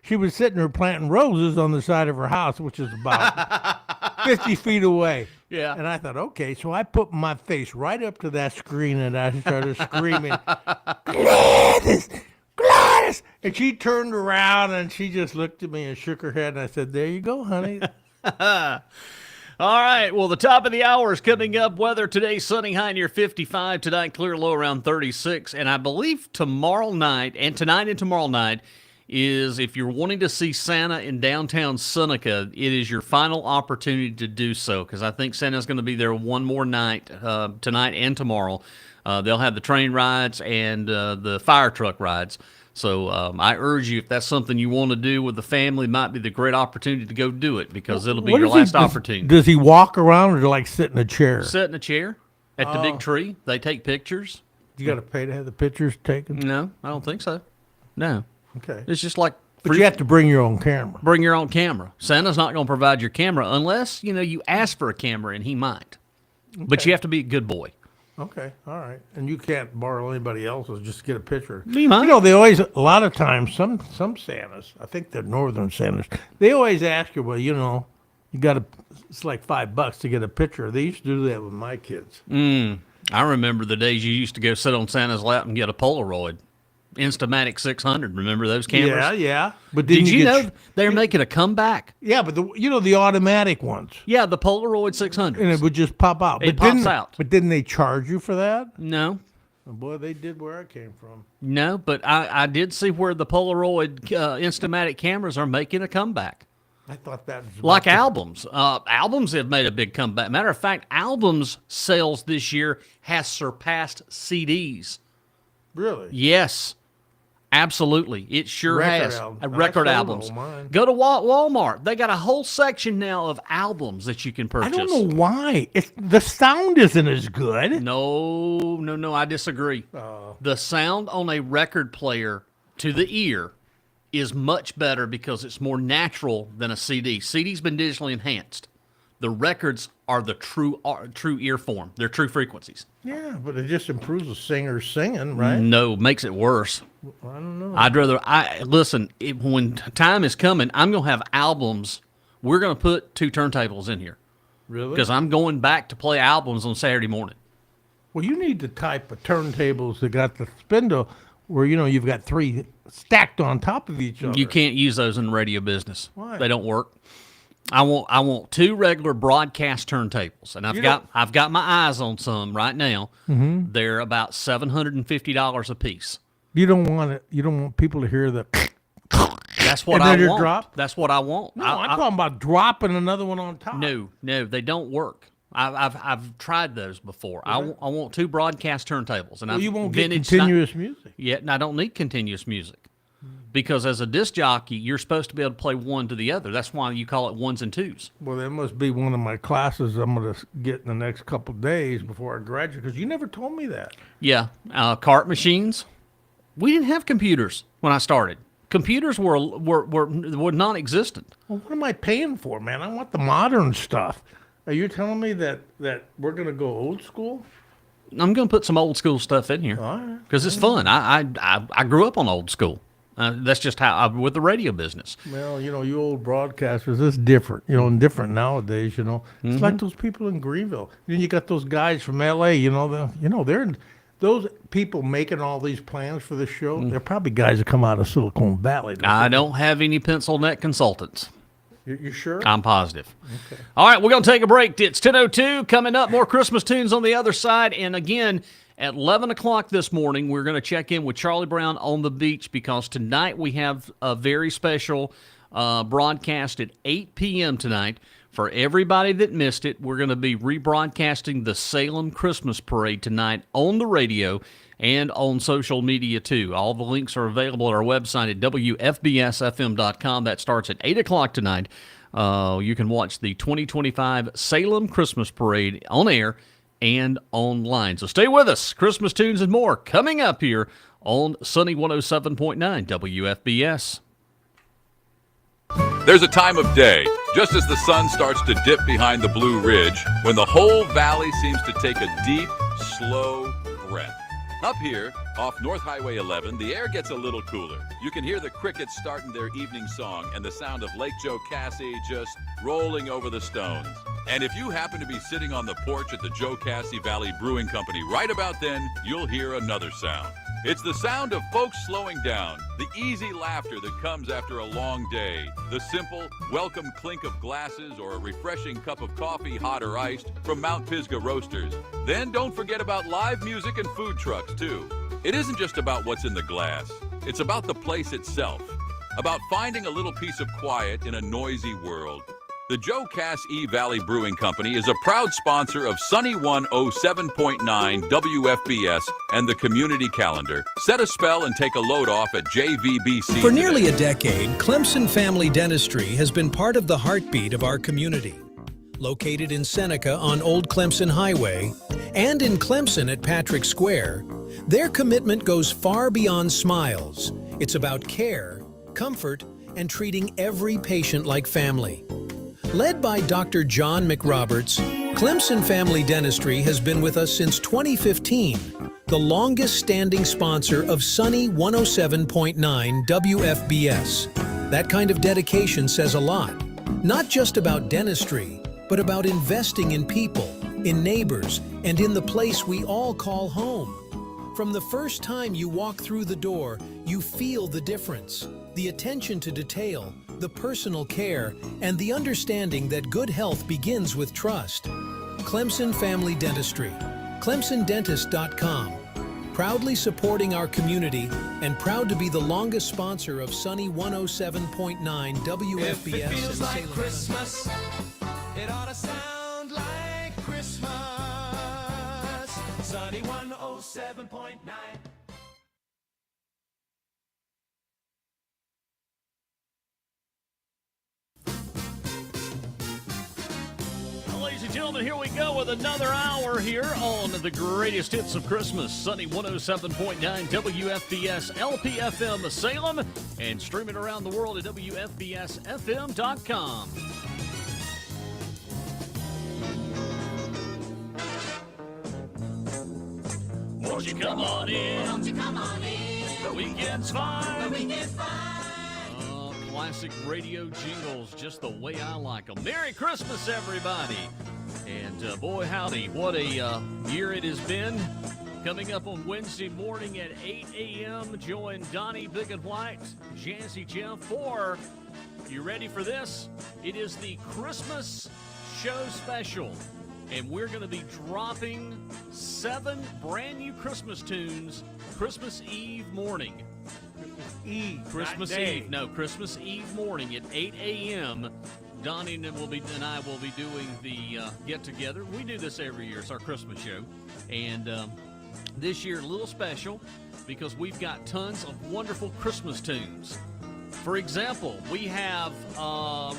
she was sitting there planting roses on the side of her house, which is about 50 feet away. Yeah. And I thought, okay. So I put my face right up to that screen and I started screaming, Gladys! Gladys! And she turned around and she just looked at me and shook her head. And I said, there you go, honey. All right. Well, the top of the hour is coming up. Weather today, sunny high near 55. Tonight, clear low around 36. And I believe tomorrow night and tomorrow night is, if you're wanting to see Santa in downtown Seneca, it is your final opportunity to do so, because I think Santa's going to be there one more night, tonight and tomorrow. They'll have the train rides and the fire truck rides. So I urge you, if that's something you want to do with the family, might be the great opportunity to go do it, because it'll be What your does he- last does- opportunity. Does he walk around or like sit in a chair? Sit in a chair at the big tree. They take pictures. You got to pay to have the pictures taken? No, I don't think so. No. Okay. It's just like But you have to bring your own camera. bring your own camera. Santa's not going to provide your camera unless, you ask for a camera, and he might. But you have to be a good boy. Okay, all right. And you can't borrow anybody else's, just get a picture. You might. They always, a lot of times, some Santas, I think they're northern Santas, they always ask you, well, you got to, it's like $5 to get a picture. They used to do that with my kids. I remember the days you used to go sit on Santa's lap and get a Polaroid. Instamatic 600. Remember those cameras? Yeah. But Did you know get they're making a comeback? Yeah, but the automatic ones. Yeah, the Polaroid 600. And it would just pop out. It But pops out. But didn't they charge you for that? No. Oh, boy, they did where I came from. No, but I did see where the Polaroid Instamatic cameras are making a comeback. I thought that was Like albums. Albums have made a big comeback. Matter of fact, albums sales this year has surpassed CDs. Really? Yes. Absolutely. It sure Record has. album. Record I sold albums. all mine. Go to Walmart. They got a whole section now of albums that you can I purchase. don't know why. The sound isn't as good. No, I disagree. The sound on a record player to the ear is much better because it's more natural than a CD. CD's been digitally enhanced. The records are the true ear form. They're true frequencies. Yeah, but it just improves the singer singing, right? No, makes it worse. I don't know. I'd rather listen. When time is coming, I'm gonna have albums. We're gonna put 2 turntables in here Really? because I'm going back to play albums on Saturday morning. Well, you need the type of turntables that got the spindle where, you've got 3 stacked on top of each other. You can't use those in the radio business. Why? They don't work. I want 2 regular broadcast turntables, and I've got my eyes on some right now. Mm-hmm. They're about $750 a piece. You don't want it. You don't want people to hear the. That's what And then I you want. drop? That's what I want. No, I'm talking about dropping another one on top. No, they don't work. I've tried those before. I want 2 broadcast turntables, and Well, you won't get vintage continuous music. Yeah, and I don't need continuous music because as a disc jockey, you're supposed to be able to play one to the other. That's why you call it 1s and 2s. Well, that must be one of my classes I'm going to get in the next couple of days before I graduate, because you never told me that. Yeah, cart machines. We didn't have computers when I started. Computers were non-existent. Well, what am I paying for, man? I want the modern stuff. Are you telling me that we're going to go old school? I'm going to put some old school stuff in here All right. because it's fun. I grew up on old school. That's just how with the radio business. Well, you old broadcasters, it's different, and different nowadays, It's like those people in Greenville. Then you got those guys from L.A., they're those people making all these plans for this show, they're probably guys that come out of Silicon Valley. I don't have any pencil neck consultants. You sure? I'm positive. Okay. All right, we're going to take a break. It's 10:02. Coming up, more Christmas tunes on the other side. And again, at 11 o'clock this morning, we're going to check in with Charlie Brown on the beach because tonight we have a very special broadcast at 8 p.m. tonight. For everybody that missed it, we're going to be rebroadcasting the Salem Christmas Parade tonight on the radio and on social media, too. All the links are available at our website at WFBSFM.com. That starts at 8 o'clock tonight. You can watch the 2025 Salem Christmas Parade on air and online. So stay with us. Christmas tunes and more coming up here on Sunny 107.9 WFBS. There's a time of day, just as the sun starts to dip behind the Blue Ridge, when the whole valley seems to take a deep, slow breath. Up here, off North Highway 11, the air gets a little cooler. You can hear the crickets starting their evening song and the sound of Lake Joe Cassie just rolling over the stones. And if you happen to be sitting on the porch at the Joe Cassie Valley Brewing Company right about then, you'll hear another sound. It's the sound of folks slowing down, the easy laughter that comes after a long day, the simple, welcome clink of glasses or a refreshing cup of coffee, hot or iced, from Mount Pisgah Roasters. Then don't forget about live music and food trucks, too. It isn't just about what's in the glass. It's about the place itself, about finding a little piece of quiet in a noisy world. The Joe Cass E. Valley Brewing Company is a proud sponsor of Sunny 107.9 WFBS and the Community Calendar. Set a spell and take a load off at JVBC. For nearly a decade, Clemson Family Dentistry has been part of the heartbeat of our community. Located in Seneca on Old Clemson Highway and in Clemson at Patrick Square, their commitment goes far beyond smiles. It's about care, comfort, and treating every patient like family. Led by Dr. John McRoberts, Clemson Family Dentistry has been with us since 2015, the longest-standing sponsor of Sunny 107.9 WFBS. That kind of dedication says a lot, not just about dentistry, but about investing in people, in neighbors, and in the place we all call home. From the first time you walk through the door, you feel the difference, the attention to detail, the personal care, and the understanding that good health begins with trust. Clemson Family Dentistry, ClemsonDentist.com, proudly supporting our community and proud to be the longest sponsor of Sunny 107.9 WFBS. If it feels in like Salem. Christmas, it ought to sound like Christmas. Sunny 107.9. Ladies and gentlemen, here we go with another hour here on the greatest hits of Christmas. Sunny 107.9 WFBS LPFM Salem and streaming around the world at WFBSFM.com. Won't you come on in? Won't you come on in? The weekend's fine. The weekend's fine. Classic radio jingles, just the way I like them. Merry Christmas, everybody. And boy, howdy, what a year it has been. Coming up on Wednesday morning at 8 a.m., join Donnie Big and White, Jazzy Jeff for, you ready for this? It is the Christmas show special. And we're going to be dropping 7 brand new Christmas tunes Christmas Eve morning. Christmas Eve morning at 8 a.m. Donnie and I will be doing the get-together. We do this every year. It's our Christmas show. And this year, a little special because we've got tons of wonderful Christmas tunes. For example, we have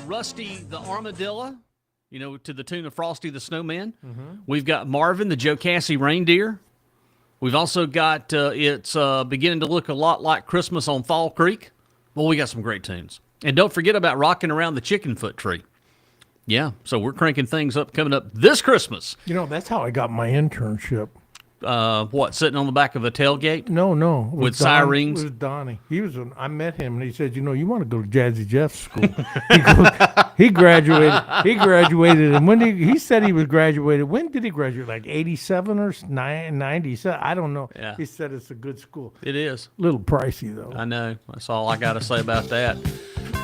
Rusty the Armadillo, to the tune of Frosty the Snowman. Mm-hmm. We've got Marvin the Joe Cassie Reindeer. We've also got, it's beginning to look a lot like Christmas on Fall Creek. Well, we got some great tunes. And don't forget about Rocking Around the Chicken Foot Tree. Yeah, so we're cranking things up coming up this Christmas. That's how I got my internship. Sitting on the back of a tailgate? No. With sirens? It was Donnie. I met him, and he said, you want to go to Jazzy Jeff's school. He graduated, and when he said he was graduated, when did he graduate? Like 87 or 90? I don't know. Yeah. He said it's a good school. It is. A little pricey, though. I know. That's all I got to say about that.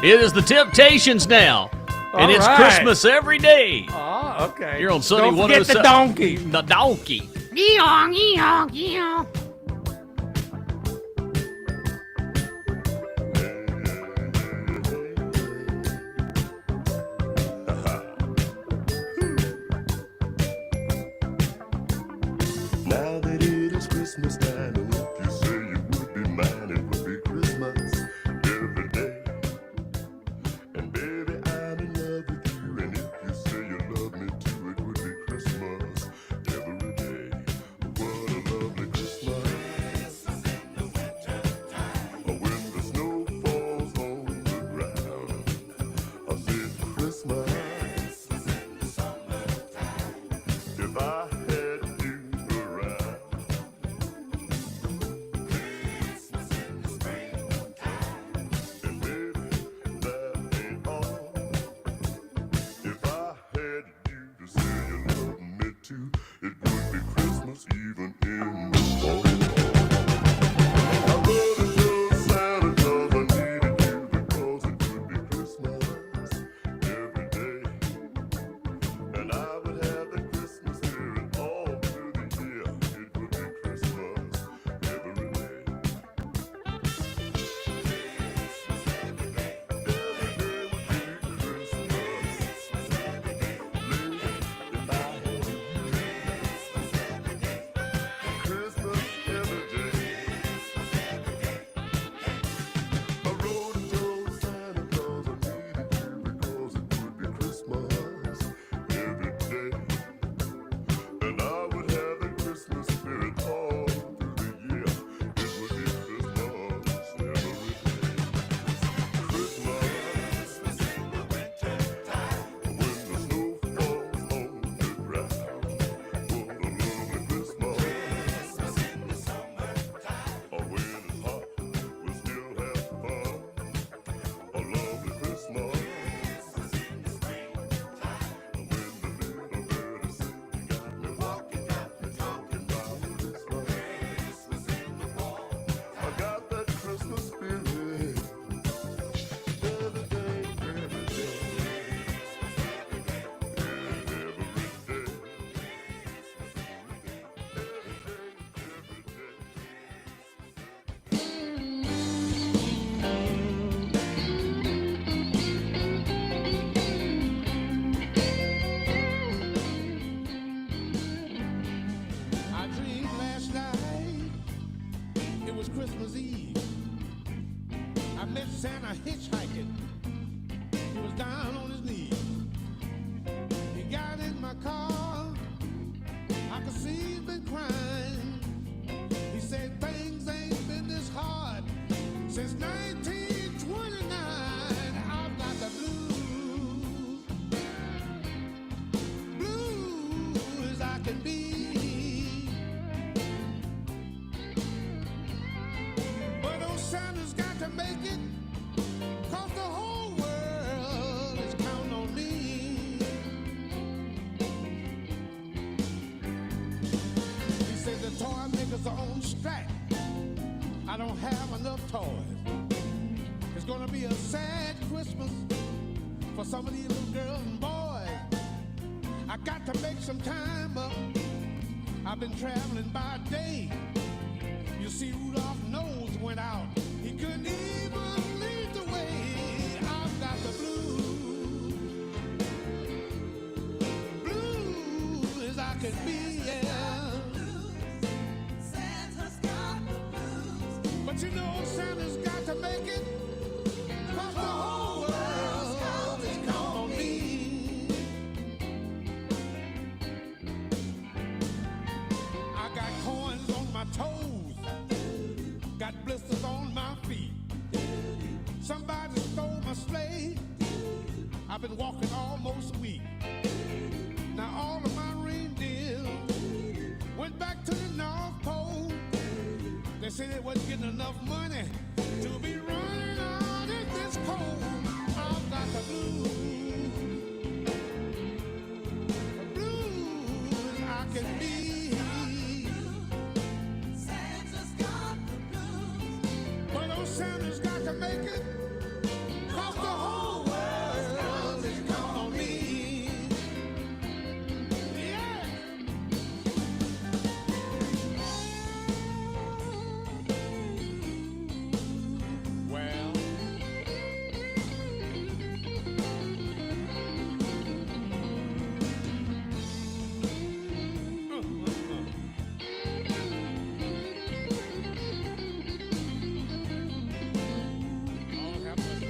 It is the Temptations now. And it's Christmas every day. Oh, okay. You're on Sunny 107. Don't forget the donkey. The donkey. Yeehaw, yeehaw, yeehaw. Now that it is Christmas time, and if you say you would be mine, it would be Christmas every day. And baby, I'm in love with you, and if you say you love me too, it would be Christmas every day. What a lovely Christmas. Christmas in the winter time. When the snow falls on the ground. I said Christmas. Christmas in the summertime. If I had you around. it would be Christmas even in the fall. I wrote it to Santa Claus, I needed you because it would be Christmas every day. And I would have the Christmas spirit all through the year. It would be Christmas every day. Every day would be Christmas. If I had Christmas every day. I wrote and told Santa Claus I needed you because it would be Christmas every day. And I would have the Christmas spirit all through the year. It would be Christmas every day. Christmas in the winter time when the snow falls on the ground. What a lovely Christmas in the summertime. Or when it's hot, we still have fun. A lovely Christmas in the springtime. When the little bird is singing, got me walking, got me talking about Christmas in the fall. I got that Christmas spirit every day, every day, every day. I dreamed last night, it was Christmas Eve. I met Santa hitchhiking. He was down on his knees. He got in my car. I could see he'd been crying. He said things ain't been this hard since 1929. I've got the blues, blue as I can be. But old Santa's got to make it, 'cause the whole world is counting on me. He said the toy makers are on strike. I don't have enough toys. It's gonna be a sad Christmas for some of these little girls and boys. I got to make some time up. I've been traveling by day. You see, Rudolph's nose went out. He couldn't even lead the way. I've got the blues, blue as I can be, yeah. Santa's got the blues. But you know, Santa's got to make it, 'cause the whole world is counting on me. I got coins on my toes, got blisters on my feet. Somebody stole my sleigh. I've been walking almost a week. Now all of my reindeer went back to the North Pole. They say they wasn't getting enough money to be running out in this cold. I've got the blues, I can be. Santa's got the blues. But old Santa's got to make it, 'cause the whole world is counting on me. Yeah. Well, Lord have mercy.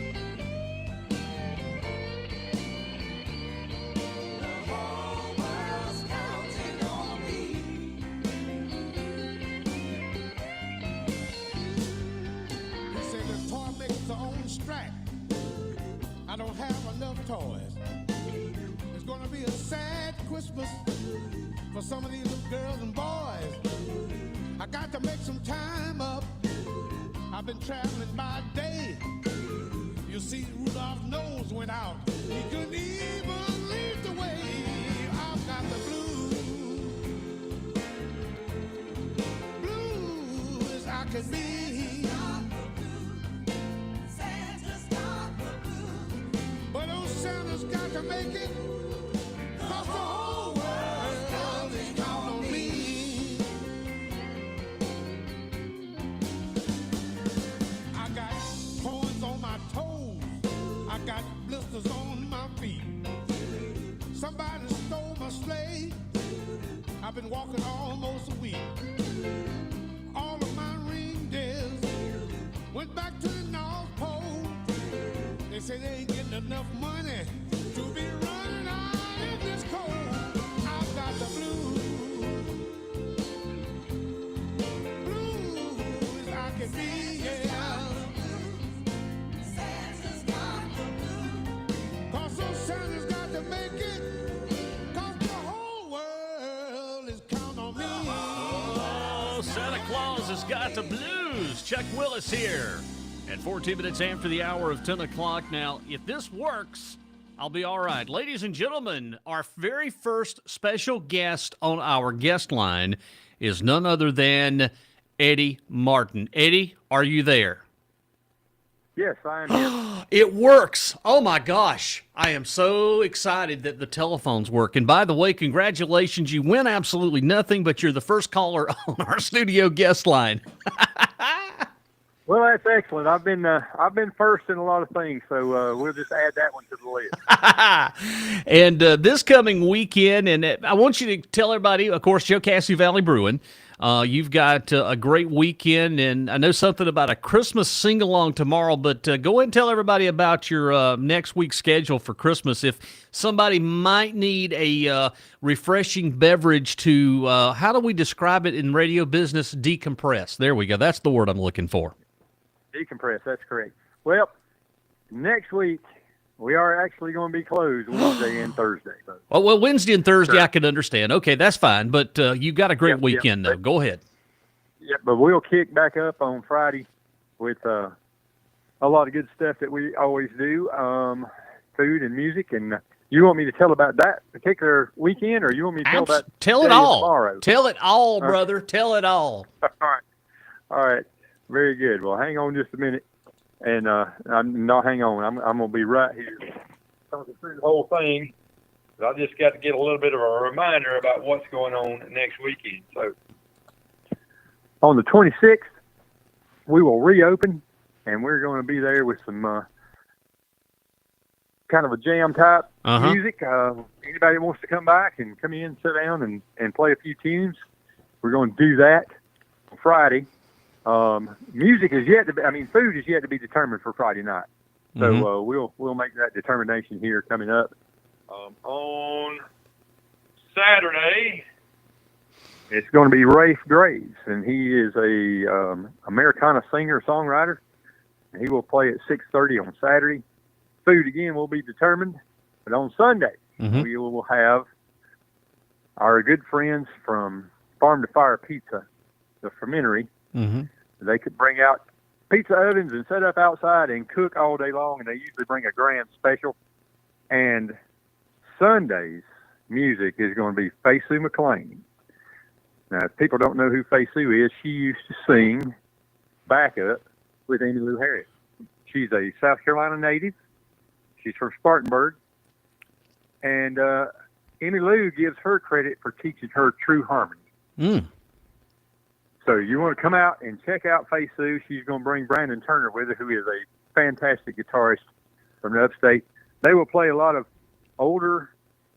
The whole world's counting on me. He said the toy makers are on strike. I don't have enough toys. It's gonna be a sad Christmas for some of these little girls and boys. I got to make some time up. I've been traveling by day. You see, Rudolph's nose went out. He couldn't even lead the way. I've got the blues, can be. But those Santa's got to make it, 'cause the whole world is counting on me. I got corns on my toes, I got blisters on my feet. Somebody stole my sleigh, I've been walking almost a week. All of my reindeers went back to the North Pole. They say they ain't getting enough money to be running out in this cold. I've got the blues, blues I can be, yeah. Cause those Santa's got to make it, 'cause the whole world is counting on me. Oh, Santa Claus has got the blues. Chuck Willis here. At 14 minutes after the hour of 10 o'clock. Now, if this works, I'll be all right. Ladies and gentlemen, our very first special guest on our guest line is none other than Eddie Martin. Eddie, are you there? Yes, I am here. It works. Oh, my gosh. I am so excited that the telephones work. And by the way, congratulations. You win absolutely nothing, but you're the first caller on our studio guest line. Well, that's excellent. I've been first in a lot of things, so we'll just add that one to the list. And this coming weekend, and I want you to tell everybody, of course, Joe Cassie Valley Brewing. You've got a great weekend, and I know something about a Christmas sing-along tomorrow, but go ahead and tell everybody about your next week's schedule for Christmas. If somebody might need a refreshing beverage to, how do we describe it in radio business? Decompress. There we go. That's the word I'm looking for. Decompress, that's correct. Well, next week, we are actually going to be closed Wednesday and Thursday. So. Well, Wednesday and Thursday Sure. I can understand. Okay, that's fine, but you got a great Yep, weekend, though. Go ahead. Yeah, but we'll kick back up on Friday with a lot of good stuff that we always do, food and music. And you want me to tell about that particular weekend, or you want me to tell about Tell it today and all. tomorrow? Tell it all, brother. Tell it all. All right. Very good. Well, hang on just a minute, and I'm not hang on. I'm going to be right here. Talking through the whole thing. But I just got to get a little bit of a reminder about what's going on next weekend. So, on the 26th, we will reopen, and we're going to be there with some kind of a jam type music. Anybody wants to come back and come in, sit down, and play a few tunes, we're going to do that on Friday. Music is yet to be, food is yet to be determined for Friday night. So we'll make that determination here coming up. On Saturday, it's going to be Rafe Graves, and he is a Americana singer songwriter. And he will play at 6:30 on Saturday. Food again will be determined, but on Sunday we will have our good friends from Farm to Fire Pizza, the fermentery. They could bring out pizza ovens and set up outside and cook all day long, and they usually bring a grand special. And Sunday's music is going to be Faye Sue McLean. Now, if people don't know who Faye Sue is, she used to sing backup with Emmylou Harris. She's a South Carolina native. She's from Spartanburg. And Emmylou gives her credit for teaching her true harmony. So you want to come out and check out Faye Sue. She's going to bring Brandon Turner with her, who is a fantastic guitarist from the upstate. They will play a lot of older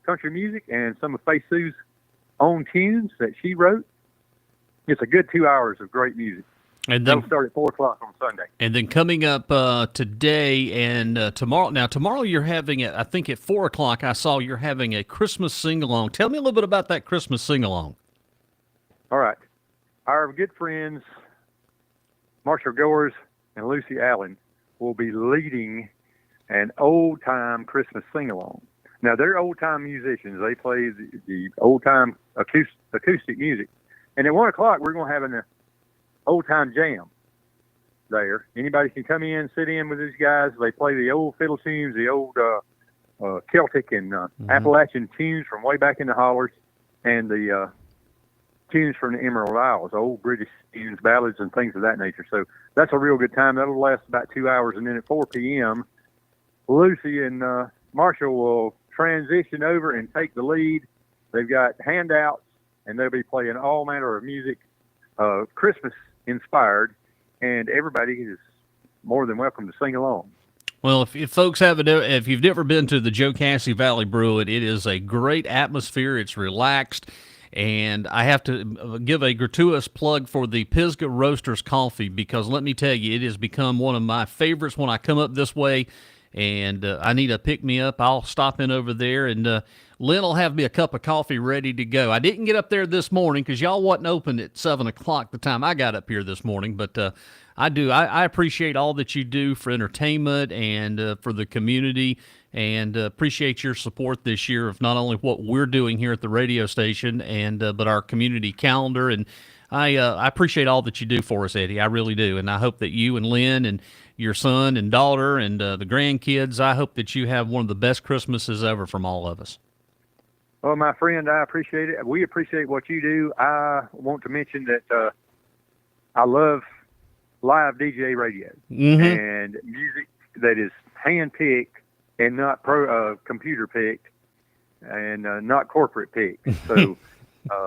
country music and some of Faye Sue's own tunes that she wrote. It's a good 2 hours of great music. And then That'll start at 4 o'clock on Sunday. And then coming up today and tomorrow. Now, tomorrow you're having, I think at 4 o'clock, I saw you're having a Christmas sing-along. Tell me a little bit about that Christmas sing-along. All right. Our good friends, Marshall Goers and Lucy Allen, will be leading an old-time Christmas sing-along. Now, they're old-time musicians. They play the old-time acoustic music. And at 1 o'clock, we're going to have an old-time jam there. Anybody can come in, sit in with these guys. They play the old fiddle tunes, the old Celtic and Appalachian tunes from way back in the hollers, and the tunes from the Emerald Isles, old British tunes, ballads, and things of that nature. So that's a real good time. That'll last about 2 hours, and then at 4 p.m., Lucy and Marshall will transition over and take the lead. They've got handouts, and they'll be playing all manner of music, Christmas inspired, and everybody is more than welcome to sing along. Well, if folks haven't, if you've never been to the Jocassee Valley Brewing, it is a great atmosphere. It's relaxed. And I have to give a gratuitous plug for the Pisgah Roasters coffee, because let me tell you, it has become one of my favorites when I come up this way and I need a pick-me-up. I'll stop in over there, and Lynn will have me a cup of coffee ready to go. I didn't get up there this morning because y'all wasn't open at 7 o'clock the time I got up here this morning, but I appreciate all that you do for entertainment and for the community, and appreciate your support this year of not only what we're doing here at the radio station, and but our community calendar. And I appreciate all that you do for us, Eddie. I really do. And I hope that you and Lynn and your son and daughter and the grandkids, I hope that you have one of the best Christmases ever from all of us. Well, my friend, I appreciate it. We appreciate what you do. I want to mention that I love live DJ radio and music that is hand-picked and not computer-picked and not corporate-picked. So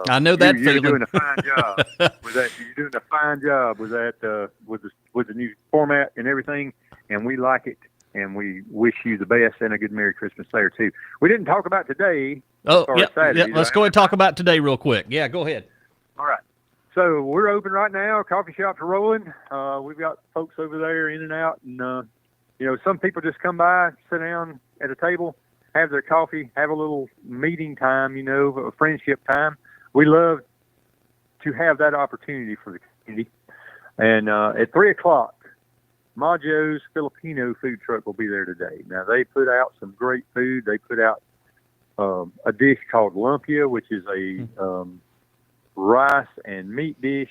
I know that you're feeling. doing a fine job with that. You're doing a fine job with that, with the new format and everything, and we like it. And we wish you the best and a good Merry Christmas there, too. We didn't talk about today. Oh, yeah. Let's go ahead and talk about today real quick. Yeah, go ahead. All right. So we're open right now. Coffee shops are rolling. We've got folks over there in and out. And, some people just come by, sit down at a table, have their coffee, have a little meeting time, a friendship time. We love to have that opportunity for the community. And at 3 o'clock, Maggio's Filipino food truck will be there today. Now, they put out some great food. They put out a dish called lumpia, which is a rice and meat dish,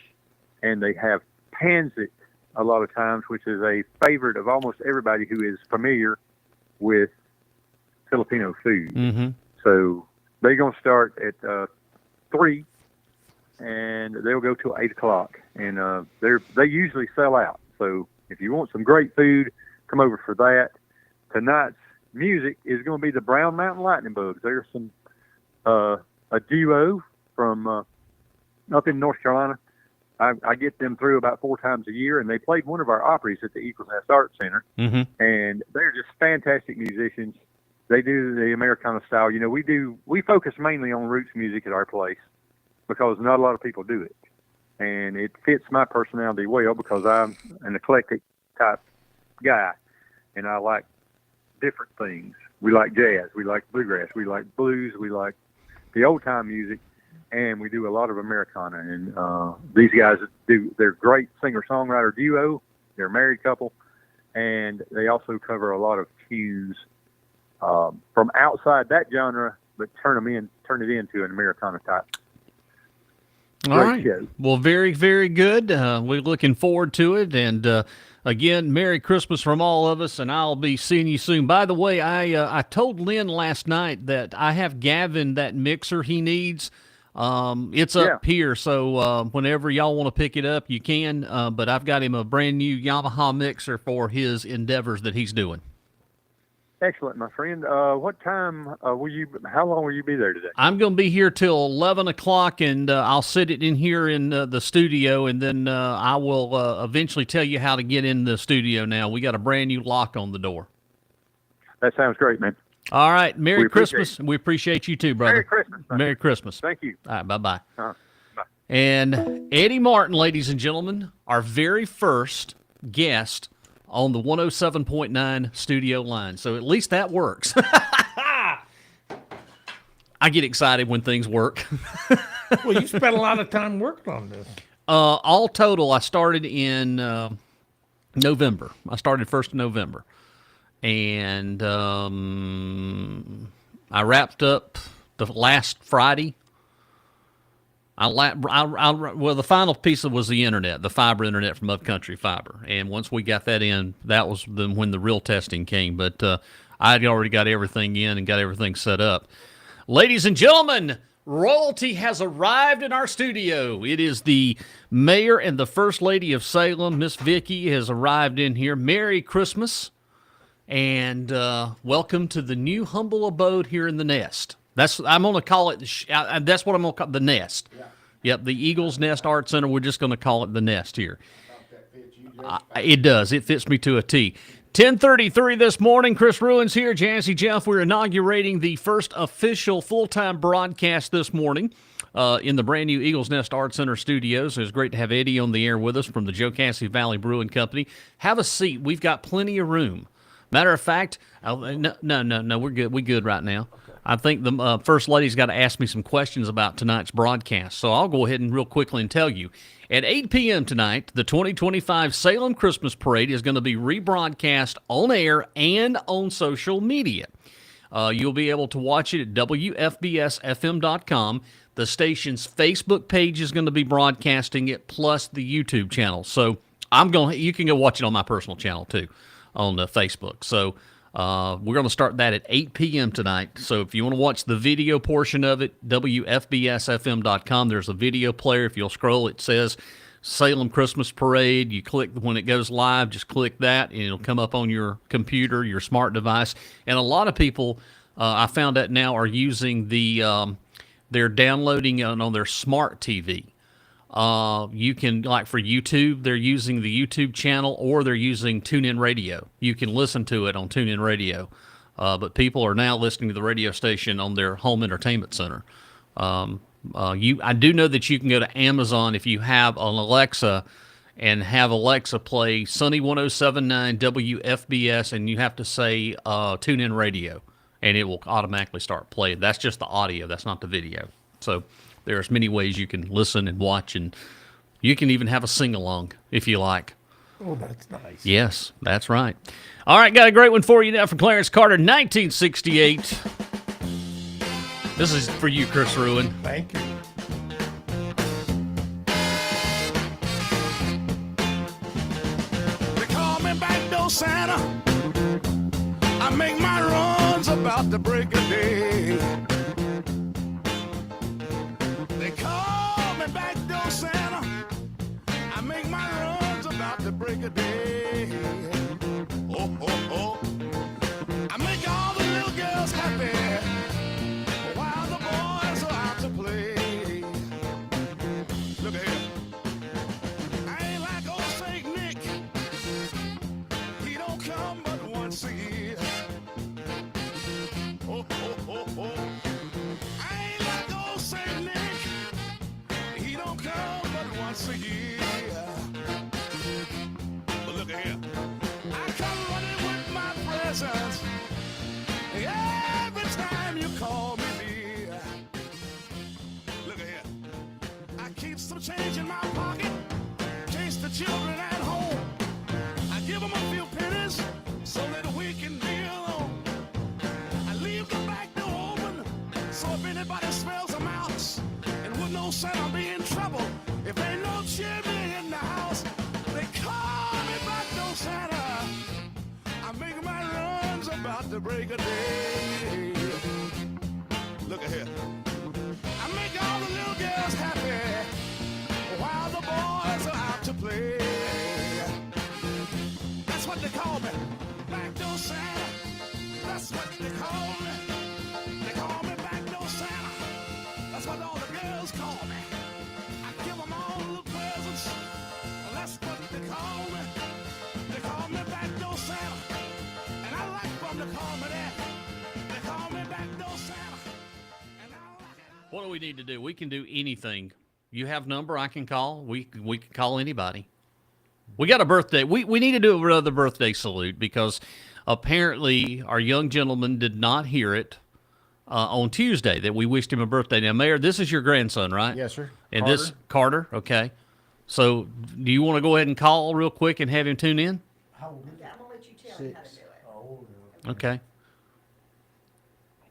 and they have pancit a lot of times, which is a favorite of almost everybody who is familiar with Filipino food. Mm-hmm. So they're going to start at 3, and they'll go till 8 o'clock, and they usually sell out. So if you want some great food, come over for that. Tonight's music is going to be the Brown Mountain Lightning Bugs. There's some a duo from up in North Carolina. I get them through about 4 times a year, and they played one of our Opries at the Eaglesnest Art Center, and they're just fantastic musicians. They do the Americana style. We focus mainly on roots music at our place because not a lot of people do it. And it fits my personality well because I'm an eclectic type guy, and I like different things. We like jazz, we like bluegrass, we like blues, we like the old-time music, and we do a lot of Americana. And these guys they're great singer-songwriter duo. They're a married couple, and they also cover a lot of tunes from outside that genre, but turn it into an Americana type. All right. Well, very, very good. We're looking forward to it. And again, Merry Christmas from all of us, and I'll be seeing you soon. By the way, I told Lynn last night that I have Gavin that mixer he needs. It's up here, so whenever y'all want to pick it up, you can. But I've got him a brand new Yamaha mixer for his endeavors that he's doing. Excellent, my friend. What time how long will you be there today? I'm going to be here till 11 o'clock, and I'll sit it in here in the studio, and then I will eventually tell you how to get in the studio now. We got a brand new lock on the door. That sounds great, man. All right. Merry Christmas. We appreciate you too, brother. Merry Christmas. Merry Christmas. Thank you. All right. Bye-bye. Bye. And Eddie Martin, ladies and gentlemen, our very first guest on the 107.9 studio line. So at least that works. I get excited when things work. Well, you spent a lot of time working on this. All total, I started in November. I started 1st of November. And I wrapped up the last Friday. Well, the final piece was the internet, the fiber internet from Upcountry Fiber. And once we got that in, that was when the real testing came. But I'd already got everything in and got everything set up. Ladies and gentlemen, Royalty has arrived in our studio. It is the mayor and the first lady of Salem, Miss Vicky, has arrived in here. Merry Christmas, and welcome to the new humble abode here in the Nest. I'm going to call it. That's what I'm going to call the Nest. Yeah. Yep, the Eaglesnest Art Center. We're just going to call it the Nest here. It does. It fits me to a T. 10:33 this morning. Chris Ruins here. Jazzy Jeff. We're inaugurating the first official full-time broadcast this morning in the brand new Eaglesnest Art Center studios. It's great to have Eddie on the air with us from the Jocassee Valley Brewing Company. Have a seat. We've got plenty of room. Matter of fact, no, we're good. We're good right now. I think the First Lady's got to ask me some questions about tonight's broadcast. So I'll go ahead and real quickly and tell you. At 8 p.m. tonight, the 2025 Salem Christmas Parade is going to be rebroadcast on air and on social media. You'll be able to watch it at WFBSFM.com. The station's Facebook page is going to be broadcasting it, plus the YouTube channel. So you can go watch it on my personal channel too, on Facebook. So we're going to start that at 8 p.m. tonight. So if you want to watch the video portion of it, WFBSFM.com. There's a video player. If you'll scroll, it says Salem Christmas Parade. You click when it goes live, just click that, and it'll come up on your computer, your smart device. And a lot of people, I found out now, are using they're downloading it on their smart TV. You can, like for YouTube, they're using the YouTube channel, or they're using TuneIn Radio. You can listen to it on TuneIn Radio. But people are now listening to the radio station on their home entertainment center. I do know that you can go to Amazon if you have an Alexa and have Alexa play Sunny 107.9 WFBS, and you have to say TuneIn Radio, and it will automatically start playing. That's just the audio. That's not the video. So there's many ways you can listen and watch, and you can even have a sing-along if you like. Oh, that's nice. Yes, that's right. All right, got a great one for you now from Clarence Carter, 1968. This is for you, Chris Ruin. Thank you. They call me backdoor Santa. I make my runs about the break of day. They call me backdoor Santa. I make my runs about the break of day. Oh, oh, oh. I make all the little girls happy while the boys are out to play. Look at here. I ain't like old Saint Nick. He don't come but once a year. Oh, oh, oh, oh. I ain't like old Saint Nick. He don't come but once a year. But look at here. I come running with my presents every time you call me dear. Look at here. I keep some change in my pocket in case the children at home. I give them a few pennies so that we can be alone. I leave the back door open so if anybody smells a mouse, it would no Santa be in trouble. If ain't no chimney in the house, they call me back door Santa. I make my runs about the break of day. Look at here. I make all the little girls happy while the boys are out to play. That's what they call me, backdoor Santa. That's what they call me. They call me backdoor Santa. That's what all the girls call me. I give them all little presents. That's what they call me. They call me backdoor Santa. And I like them to call me that. They call me backdoor Santa. And I like it. What do we need to do? We can do anything. You have number I can call. We can call anybody. We got a birthday. We need to do another birthday salute because apparently our young gentleman did not hear it on Tuesday that we wished him a birthday. Now, Mayor, this is your grandson, right? Yes, sir. And Carter. this Carter, okay. So do you want to go ahead and call real quick and have him tune in? I'm gonna let you tell him how to do it. Okay.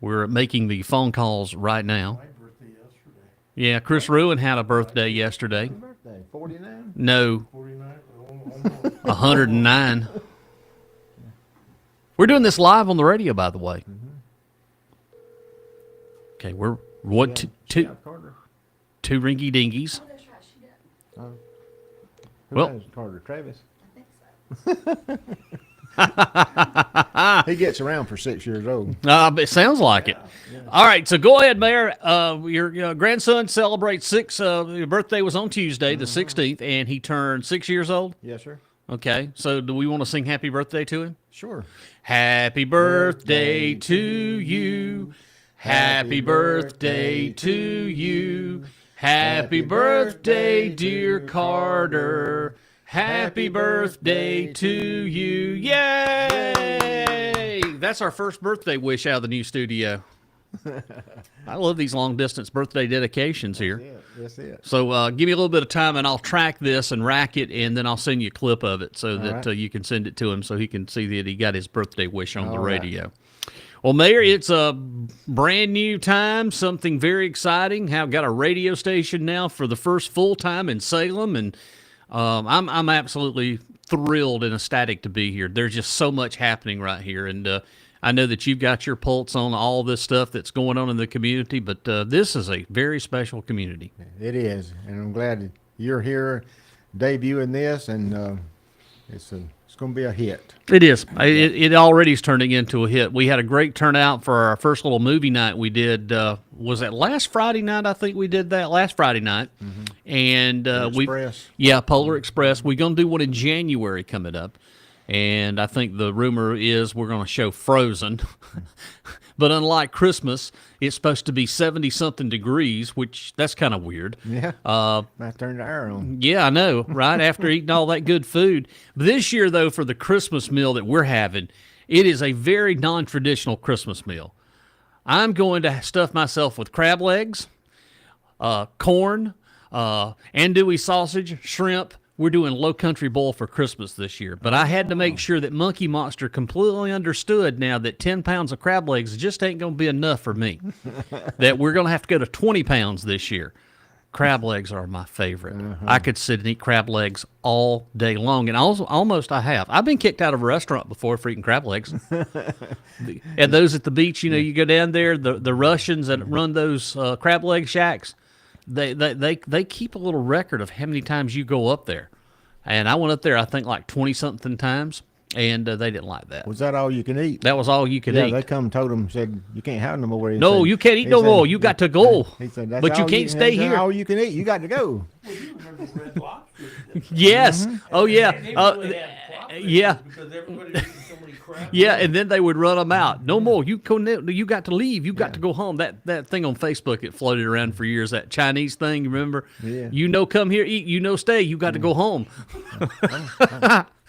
We're making the phone calls right now. Yeah, Chris Ruin had a birthday yesterday. Birthday, 49? No, 49. 109. We're doing this live on the radio, by the way. Okay, we're What two Carter. two ringy dingies? Who Well- knows Carter? Travis. He gets around for 6 years old. It sounds like it. All right, so go ahead, Mayor. Your grandson celebrates your birthday was on Tuesday, the 16th, and he turned 6 years old. Yes, sir. Okay, so do we want to sing happy birthday to him? Sure. Happy birthday to you. Happy birthday to you. Happy birthday, dear Carter. Happy birthday to you. Yay! That's our first birthday wish out of the new studio. I love these long distance birthday dedications here. That's it. So give me a little bit of time and I'll track this and rack it, and then I'll send you a clip of it so that right. you can send it to him so he can see that he got his birthday wish on the All right. radio. Well, Mayor, it's a brand new time, something very exciting. Have got a radio station now for the first full time in Salem, and I'm absolutely thrilled and ecstatic to be here. There's just so much happening right here, and I know that you've got your pulse on all this stuff that's going on in the community, but this is a very special community. It is, and I'm glad that you're here debuting this, and it's going to be a hit. It is. It already is turning into a hit. We had a great turnout for our first little movie night we did. Was that last Friday night? I think we did that last Friday night. Mm-hmm. And Express. Polar Express. We're going to do one in January coming up. And I think the rumor is we're going to show Frozen. But unlike Christmas, it's supposed to be 70-something degrees, which that's kind of weird. Yeah. Might turn the air on. Yeah, I know, right? After eating all that good food. But this year, though, for the Christmas meal that we're having, it is a very non-traditional Christmas meal. I'm going to stuff myself with crab legs, corn, andouille sausage, shrimp. We're doing low country boil for Christmas this year. But I had to make sure that Monkey Monster completely understood now that 10 pounds of crab legs just ain't going to be enough for me. That we're going to have to go to 20 pounds this year. Crab legs are my favorite. I could sit and eat crab legs all day long, and almost I have. I've been kicked out of a restaurant before for eating crab legs. And those at the beach, you go down there, the Russians that run those crab leg shacks, they keep a little record of how many times you go up there. And I went up there, I think, like 20-something times, and they didn't like that. Was that all you can eat? That was all you could eat. They come and told him, said, you can't have no more. No, you can't eat no more. You got to go. He said, that's but you all can't stay that's here. all you can eat. You got to go. Well, you remember Red Lobster? Yes. Oh, yeah. They really had profit Yeah. because everybody was eating so many crab Yeah, legs. and then they would run them out. No more. You got to leave. You got to go home. That thing on Facebook, it floated around for years. That Chinese thing, you remember? Yeah. Come here, eat. Stay. You got to go home.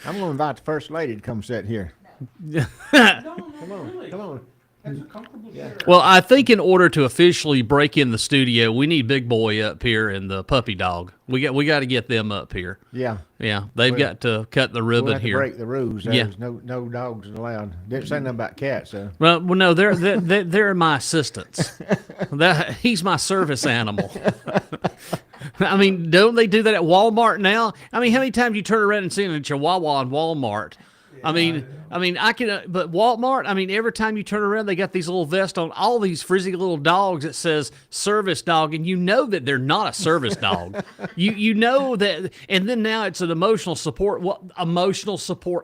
I'm going to invite the first lady to come sit here. No, really. Come on. That's a comfortable chair. Well, I think in order to officially break in the studio, we need Big Boy up here and the puppy dog. We got to get them up here. Yeah. Yeah, they've got to cut the ribbon We'll have to here. break the rules. Yeah. There's no dogs allowed. Didn't say nothing about cats, so. Well, no, they're my assistants. He's my service animal. I mean, don't they do that at Walmart now? I mean, how many times you turn around and see a Chihuahua in Walmart? I mean, I can, but Walmart, I mean, every time you turn around, they got these little vests on, all these frizzy little dogs that says service dog, and you know that they're not a service dog. You know that, and then now it's an emotional support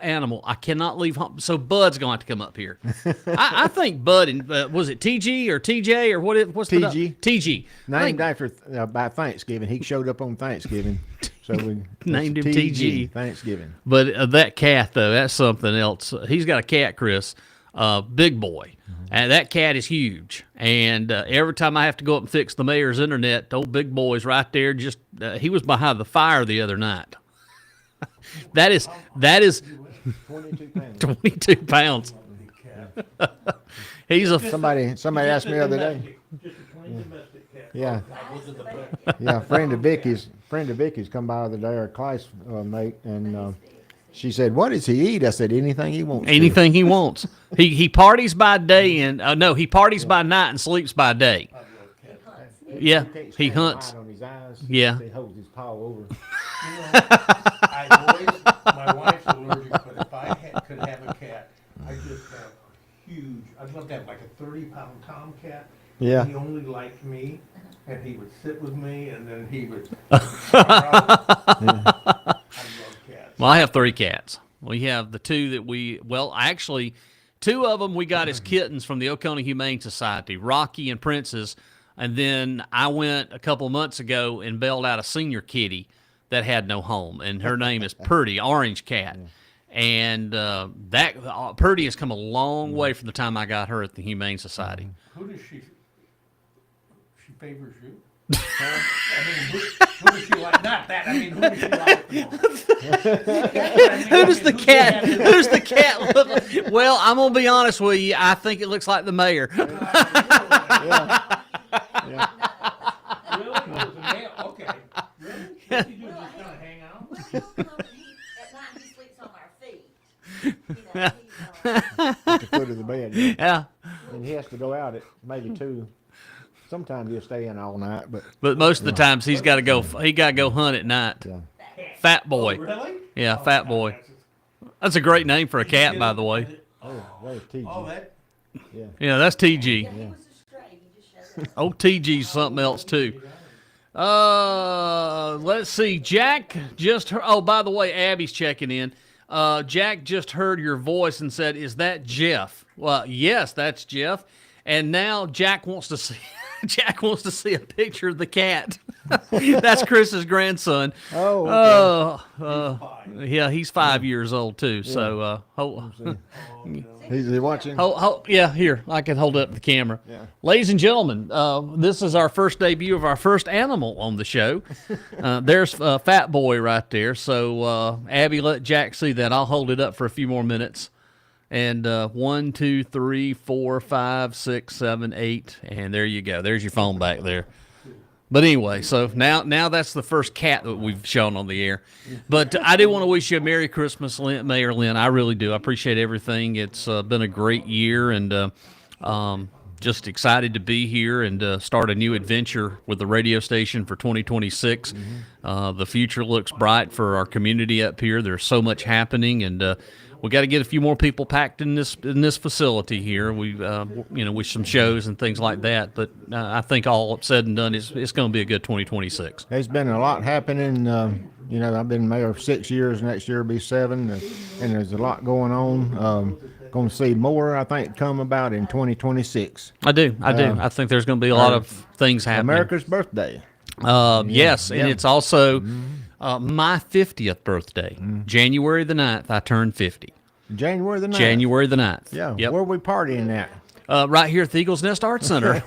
animal. I cannot leave home. So Bud's going to have to come up here. I think Bud, and was it TG or TJ or what's TG. the TG? Named after by Thanksgiving. He showed up on Thanksgiving. So we Named him TG. TG. Thanksgiving. But that cat, though, that's something else. He's got a cat, Chris, Big Boy. And that cat is huge. And every time I have to go up and fix the mayor's internet, the old Big Boy's right there. Just he was behind the fire the other night. That is 22 pounds. 22 pounds. He's a Somebody asked me the other day. Just a plain domestic cat. Yeah. Those are the best. Yeah, friend of Vicky's come by the other day, our classmate, and she said, "What does he eat?" I said, "Anything he wants." anything he wants. He parties by day and no, he parties by night and sleeps by day. Yeah, he hunts. On his eyes. Yeah. He holds his paw over. My wife's allergic, but if I could have a cat, I just have a huge, I'd love to have like a 30-pound tomcat Yeah. He only liked me, and he would sit with me, and then he would. I love cats. Well, I have 3 cats. We have the 2 that actually, 2 of them we got as kittens from the Oconee Humane Society, Rocky and Princess. And then I went a couple months ago and bailed out a senior kitty that had no home, and her name is Purdy, orange cat. And that Purdy has come a long way from the time I got her at the Humane Society. Who does she favors you? I mean, who does she like? Not that. I mean, who does she like the most? Who's the cat? Who's the cat? Look like? Well, I'm gonna be honest with you. I think it looks like the mayor. Really? It was a male? Okay. Really? What do you do? Just kind of hang out? At night he sleeps on our feet. You know, At the foot of the bed. Yeah. Yeah, And he has to go out at maybe 2. Sometimes he'll stay in all night, but but most of the times he's got to go. He got to go hunt at night. yeah. Fat boy. Really? Yeah, Fat Boy. That's a great name for a cat, by the way. Oh, that was TG. Oh, that. Yeah, that's TG. he was a stray. He just showed up. Oh, TG's something else too. Let's see. Jack just heard. Oh, by the way, Abby's checking in. Jack just heard your voice and said, "Is that Jeff?" Well, yes, that's Jeff. And now Jack wants to see. Jack wants to see a picture of the cat. That's Chris's grandson. Oh, okay. Yeah, he's 5 years old too. So, He's watching. yeah, here, I can hold up the camera. Yeah. Ladies and gentlemen, this is our first debut of our first animal on the show. There's Fat Boy right there. So, Abby, let Jack see that. I'll hold it up for a few more minutes. And 1, 2, 3, 4, 5, 6, 7, 8, and there you go. There's your phone back there. But anyway, so now that's the first cat that we've shown on the air. But I do want to wish you a Merry Christmas, Mayor Lynn. I really do. I appreciate everything. It's been a great year, and just excited to be here and start a new adventure with the radio station for 2026. The future looks bright for our community up here. There's so much happening, and we got to get a few more people packed in this facility here. We, with some shows and things like that. But I think all said and done, it's going to be a good 2026. There's been a lot happening. I've been mayor 6 years. Next year will be 7, and there's a lot going on. Going to see more, I think, come about in 2026. I do. I think there's going to be a lot of things happening. America's birthday. Yes, and it's also my 50th birthday. January the 9th, I turned 50. January the 9th. January the 9th. Yeah. Yep. Where are we partying at? Right here at the Eaglesnest Art Center.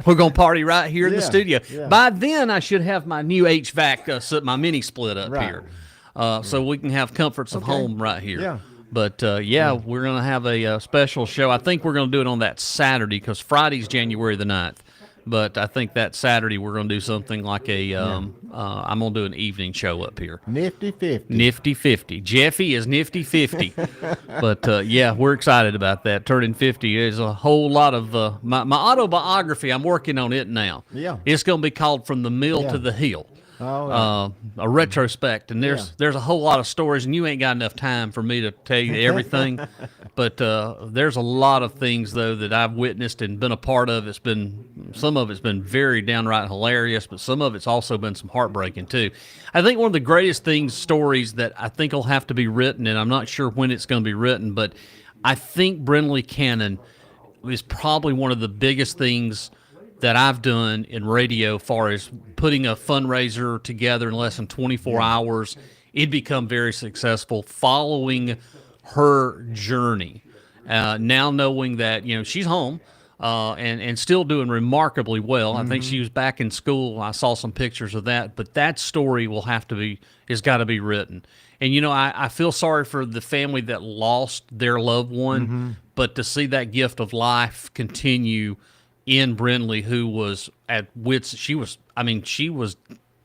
We're going to party right here in the studio. Yeah. By then, I should have my new HVAC, my mini split up Right. here. So we can have comforts of home right here. Yeah. But, we're going to have a special show. I think we're going to do it on that Saturday because Friday's January the 9th. But I think that Saturday we're going to do something like I'm going to do an evening show up here. Nifty 50. Nifty 50. Jeffy is Nifty 50. But, we're excited about that. Turning 50 is a whole lot of my autobiography. I'm working on it now. Yeah. It's going to be called From the Mill to the Hill. Oh, A retrospect, and there's a whole lot of stories, and you ain't got enough time for me to tell you everything. But there's a lot of things though that I've witnessed and been a part of. Some of it's been very downright hilarious, but some of it's also been some heartbreaking too. I think one of the greatest stories that I think will have to be written, and I'm not sure when it's going to be written, but I think Brindley Cannon is probably one of the biggest things that I've done in radio as far as putting a fundraiser together in less than 24 hours. It'd become very successful following her journey. Now knowing that, she's home and still doing remarkably well. I think she was back in school. I saw some pictures of that, but that story has got to be written. And, I feel sorry for the family that lost their loved one, but to see that gift of life continue in Brindley, who was at wits, she was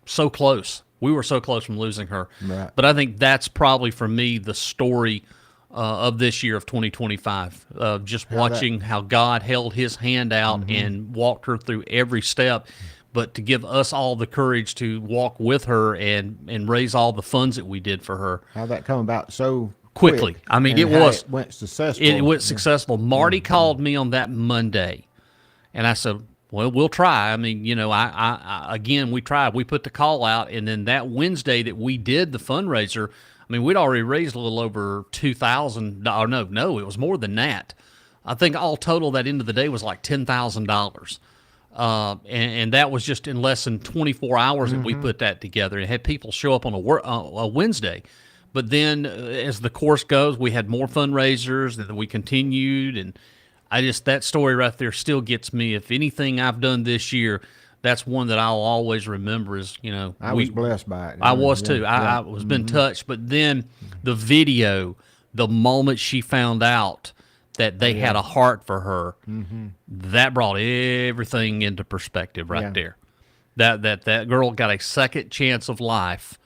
so close. We were so close from losing her. Right. But I think that's probably for me the story of this year of 2025. Just watching how God held His hand out and walked her through every step. But to give us all the courage to walk with her and raise all the funds that we did for her. how that come about so quickly. quick. I mean, And it how was. it went successful. It went successful. Marty called me on that Monday, and I said, "Well, we'll try." I mean, you know, I again, we tried. We put the call out, and then that Wednesday that we did the fundraiser, I mean, we'd already raised a little over $2,000. No, it was more than that. I think all total that end of the day was like $10,000. And that was just in less than 24 hours that we put that together and had people show up on a Wednesday. But then as the course goes, we had more fundraisers and we continued. And that story right there still gets me. If anything I've done this year, that's one that I'll always remember is, you know, I was blessed by it. I was Yeah, too. yeah. I was been touched. But then the video, the moment she found out that they had a heart for her, that brought everything into perspective right there. That girl got a second chance of life,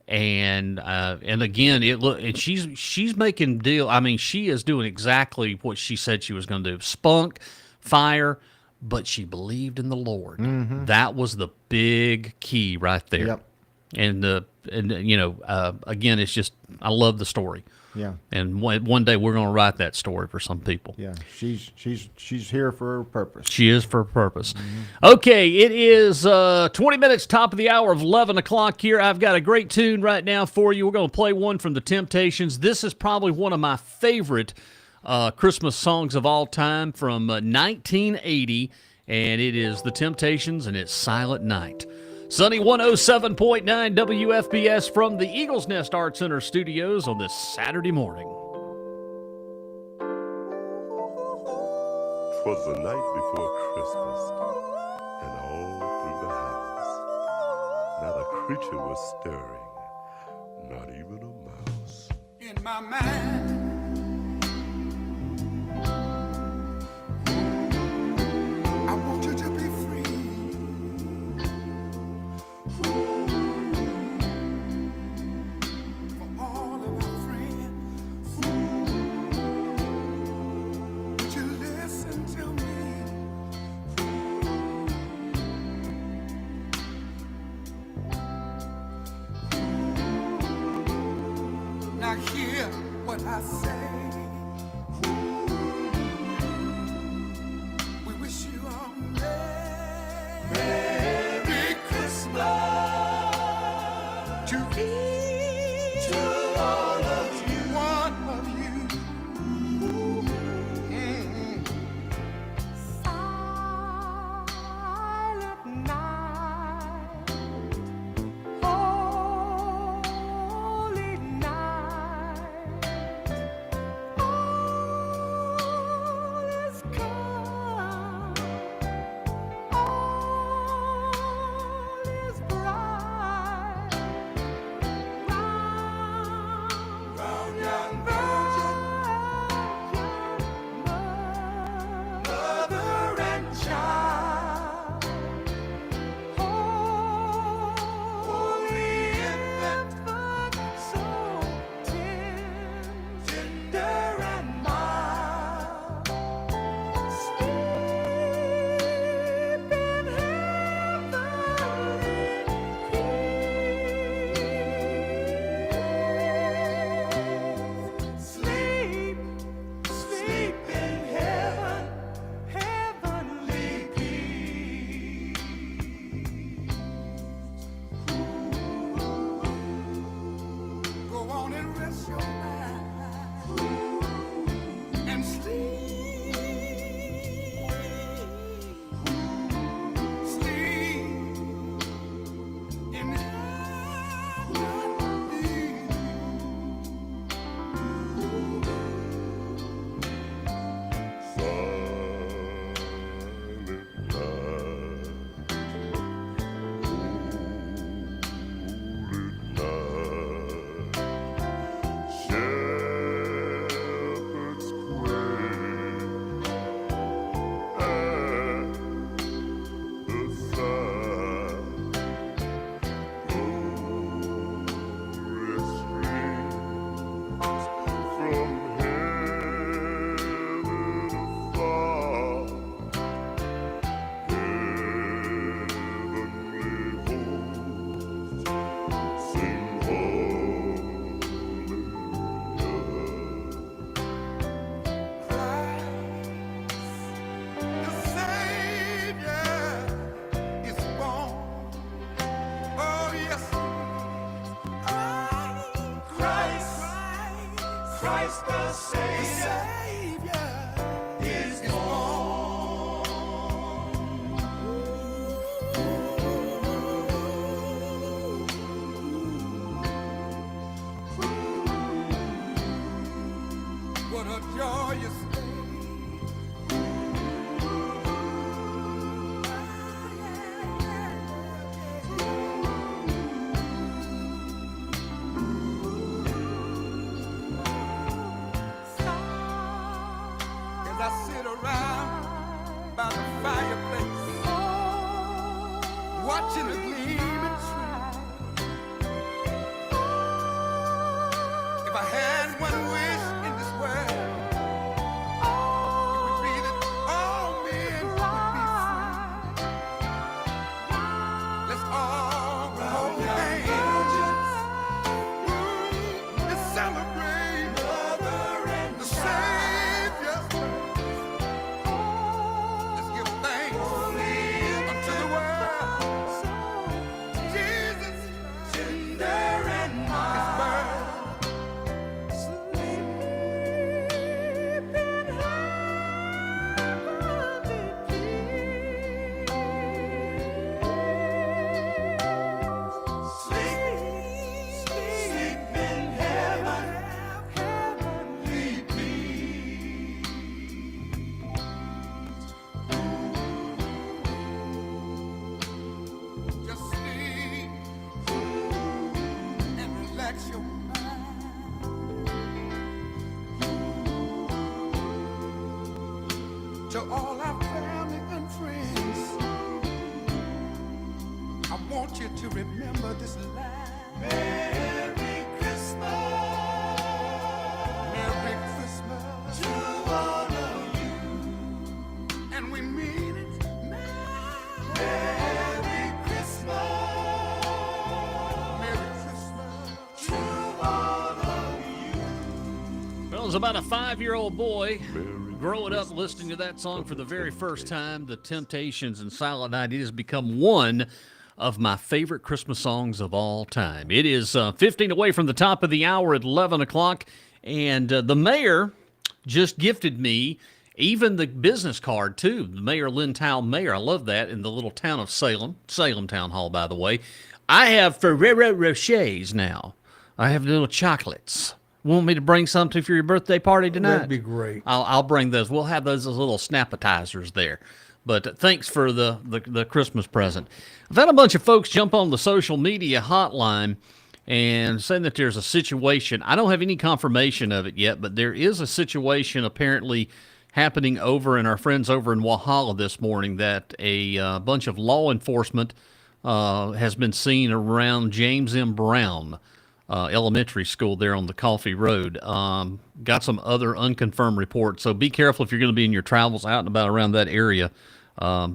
and again, and she's making deal. I mean, she is doing exactly what she said she was going to do. Spunk, fire, but she believed in the Lord. That was the big key right there. Yep. And you know, again, it's just I love the story. Yeah. And one day we're going to write that story for some people. Yeah. She's here for a purpose. She is for a purpose. Okay, it is 20 minutes top of the hour of 11 o'clock here. I've got a great tune right now for you. We're going to play one from the Temptations. This is probably one of my favorite Christmas songs of all time from 1980, and it is the Temptations, and it's Silent Night. Sunny 107.9 WFBS from the Eaglesnest Art Center studios on this Saturday morning. 'Twas the night before Christmas, and all through the house, not a creature was stirring, not even a mouse. In my mind, I want you to be free. For all of our friends, would you listen to me? Now hear what I say. We wish you a Merry Christmas to each one of you. Silent night, holy night, all is calm, all is bright, round relax your mind. To all our family and friends, I want you to remember this line. Merry Christmas. Merry Christmas to all of you. And we mean it. Merry Christmas. Merry Christmas to all of you. Well, it was about a 5-year-old boy growing up listening to that song for the very first time. The Temptations and Silent Night. It has become one of my favorite Christmas songs of all time. It is 15 away from the top of the hour at 11 o'clock, and the mayor just gifted me even the business card, too. The Mayor Lynn Towle Mayor. I love that, in the little town of Salem. Salem Town Hall, by the way. I have Ferrero Rochers now. I have little chocolates. Want me to bring something for your birthday party tonight? That'd be great. I'll bring those. We'll have those as little snappetizers there. But thanks for the Christmas present. I've had a bunch of folks jump on the social media hotline and saying that there's a situation. I don't have any confirmation of it yet, but there is a situation apparently happening over in our friends over in Walhalla this morning, that a bunch of law enforcement has been seen around James M. Brown Elementary School there on the Coffee Road. Got some other unconfirmed reports, so be careful if you're going to be in your travels out and about around that area.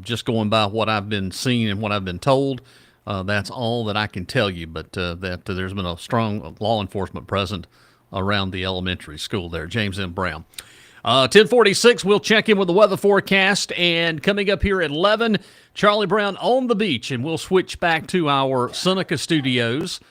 Just going by what I've been seeing and what I've been told, that's all that I can tell you, but that there's been a strong law enforcement present around the elementary school there, James M. Brown. 10:46, we'll check in with the weather forecast, and coming up here at 11, Charlie Brown on the beach, and we'll switch back to our Seneca studios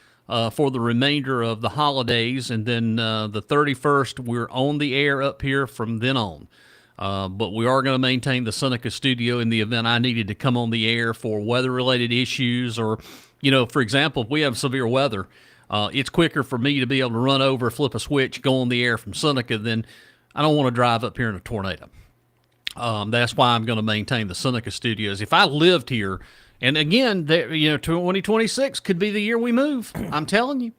for the remainder of the holidays, and then the 31st, we're on the air up here from then on. But we are going to maintain the Seneca studio in the event I needed to come on the air for weather-related issues, or, for example, if we have severe weather, it's quicker for me to be able to run over, flip a switch, go on the air from Seneca than I don't want to drive up here in a tornado. That's why I'm going to maintain the Seneca studios. If I lived here, and again, 2026 could be the year we move. I'm telling you.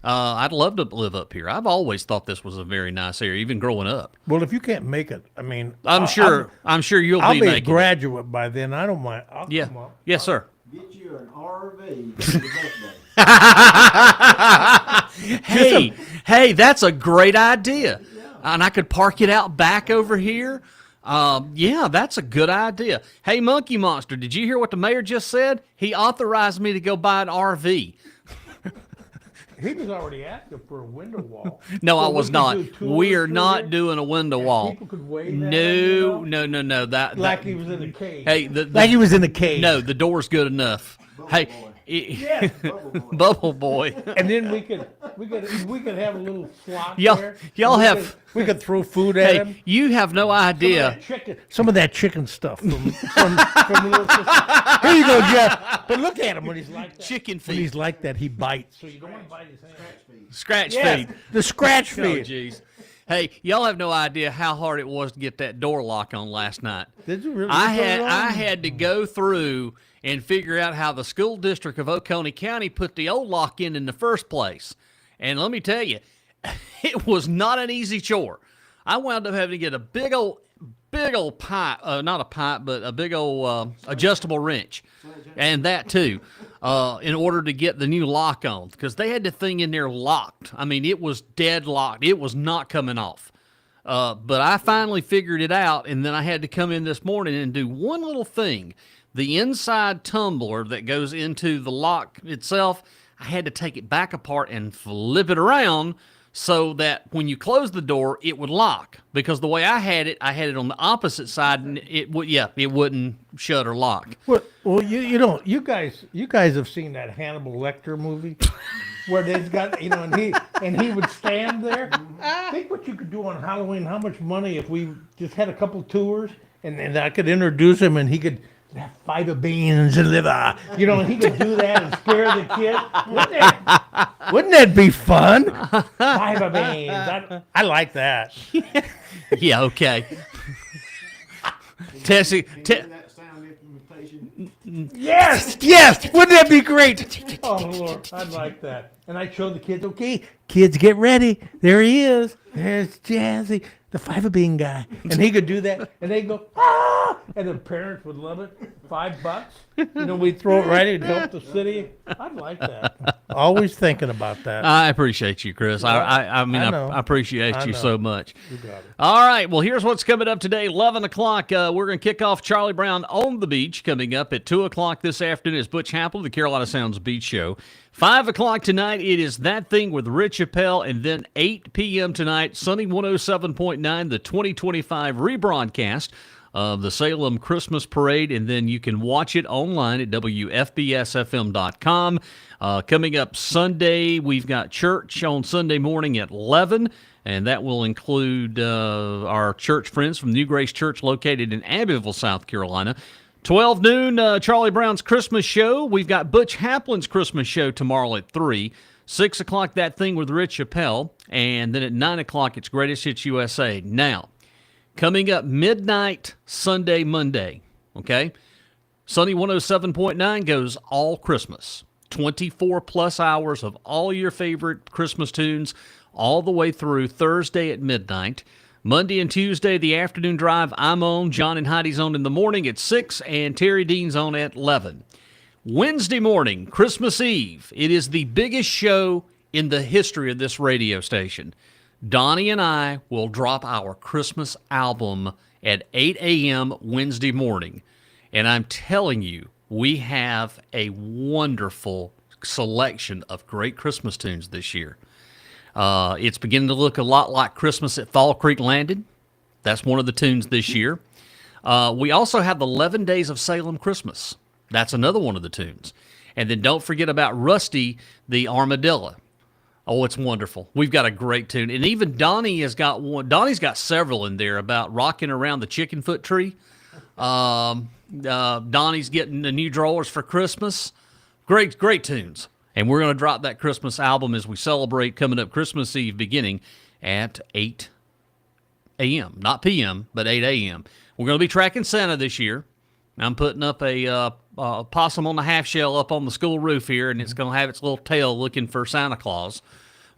I'd love to live up here. I've always thought this was a very nice area, even growing up. Well, if you can't make it, I mean, I'm sure you'll I'll be be a making graduate by then. I don't mind. I'll it. Yeah. come up. Yes, sir. Get you an RV for your birthday. Hey, that's a great idea. And I could park it out back over here. Yeah, that's a good idea. Hey, Monkey Monster, did you hear what the mayor just said? He authorized me to go buy an RV. He was already asking for a window wall. No, So I we was could not. do tours We are through not there, doing a window and wall. People could wave at him, No. like he was in a cave. Hey, like he was in a cave. No, the door's good enough. Hey, Yes. Bubble Boy. And then we could have a little slot Y'all- there. y'all We have- we could throw food at Hey, him. you have no idea. Some of that chicken stuff from little sister. Here you go, Jeff. But look at him when he's like that. Chicken When feet. he's like that, he bites. So you don't want to bite his hand. Scratch Yes, feet. the scratch Oh, feet. jeez. Hey, y'all have no idea how hard it was to get that door lock on last night. Did you really? I put it had on? I had to go through and figure out how the school district of Oconee County put the old lock in the first place. And let me tell you, it was not an easy chore. I wound up having to get a big old pipe, not a pipe, but a big old adjustable wrench, and that too, in order to get the new lock on, because they had the thing in there locked. I mean, it was dead locked. It was not coming off. But I finally figured it out, and then I had to come in this morning and do one little thing. The inside tumbler that goes into the lock itself, I had to take it back apart and flip it around so that when you close the door, it would lock. Because the way I had it on the opposite side, and it wouldn't shut or lock. Well, you guys have seen that Hannibal Lecter movie where they've got, and he would stand there. Think what you could do on Halloween. How much money if we just had a couple tours and I could introduce him and he could have fiber beans and liver, and he could do that and scare the kids. Wouldn't that be fun? Fiber beans. I like that. Yeah, okay. Tessie, That sound implementation Yes! Yes, wouldn't that be great? Oh, Lord, I'd like that. And I'd show the kids, okay, kids, get ready. There he is. There's Jazzy, the fiber bean guy. And he could do that, and they'd go, ah! And the parents would love it. $5. We'd throw it right in to help the city. I'd like that. Always thinking about that. I appreciate you, Chris. I mean, I know. I appreciate I you know. so much. You got it. All right, well, here's what's coming up today. 11 o'clock, we're going to kick off Charlie Brown on the Beach. Coming up at 2 o'clock this afternoon is Butch Hampel, the Carolina Sounds Beach Show. 5 o'clock tonight, it is That Thing with Rich Appel. And then 8 p.m. tonight, Sunny 107.9, the 2025 rebroadcast of the Salem Christmas Parade. And then you can watch it online at WFBSFM.com. Coming up Sunday, we've got church on Sunday morning at 11. And that will include our church friends from New Grace Church located in Abbeville, South Carolina. 12 noon, Charlie Brown's Christmas show. We've got Butch Haplin's Christmas show tomorrow at 3. 6 o'clock, That Thing with Rich Appel. And then at 9 o'clock, it's Greatest Hits USA. Now, coming up midnight Sunday, Monday, okay? Sunny 107.9 goes all Christmas. 24-plus hours of all your favorite Christmas tunes all the way through Thursday at midnight. Monday and Tuesday, the afternoon drive, I'm on. John and Heidi's on in the morning at 6, and Terry Dean's on at 11. Wednesday morning, Christmas Eve, it is the biggest show in the history of this radio station. Donnie and I will drop our Christmas album at 8 a.m. Wednesday morning. And I'm telling you, we have a wonderful selection of great Christmas tunes this year. It's beginning to look a lot like Christmas at Fall Creek Landing. That's one of the tunes this year. We also have the 11 Days of Salem Christmas. That's another one of the tunes. And then don't forget about Rusty the Armadillo. Oh, it's wonderful. We've got a great tune. And even Donnie has got one. Donnie's got several in there about rocking around the chicken foot tree. Donnie's getting the new drawers for Christmas. Great tunes. And we're going to drop that Christmas album as we celebrate coming up Christmas Eve beginning at 8 a.m. Not p.m., but 8 a.m. We're going to be tracking Santa this year. I'm putting up a possum on the half shell up on the school roof here, and it's going to have its little tail looking for Santa Claus.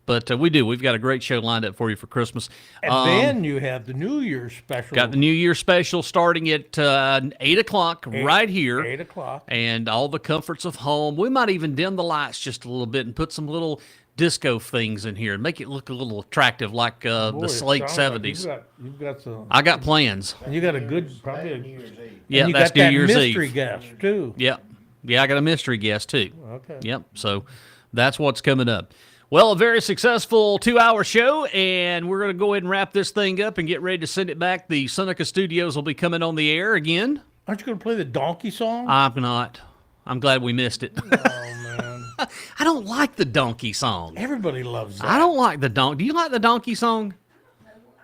But we've got a great show lined up for you for Christmas. And then you have the New Year's special. Got the New Year special starting at 8 o'clock right here. 8 o'clock. And all the comforts of home. We might even dim the lights just a little bit and put some little disco things in here and make it look a little attractive like the late 70s. You've got some. I got plans. And you got a good, probably. New Year's Eve. Yeah, you that's got New that Year's mystery Eve. guest, too. Yep. Yeah, I got a mystery guest, too. Okay. Yep. So that's what's coming up. Well, a very successful 2-hour show, and we're going to go ahead and wrap this thing up and get ready to send it back. The Seneca Studios will be coming on the air again. Aren't you going to play the donkey song? I'm not. I'm glad we missed it. Oh, man. I don't like the donkey song. Everybody loves that. I don't like the donkey. Do you like the donkey song?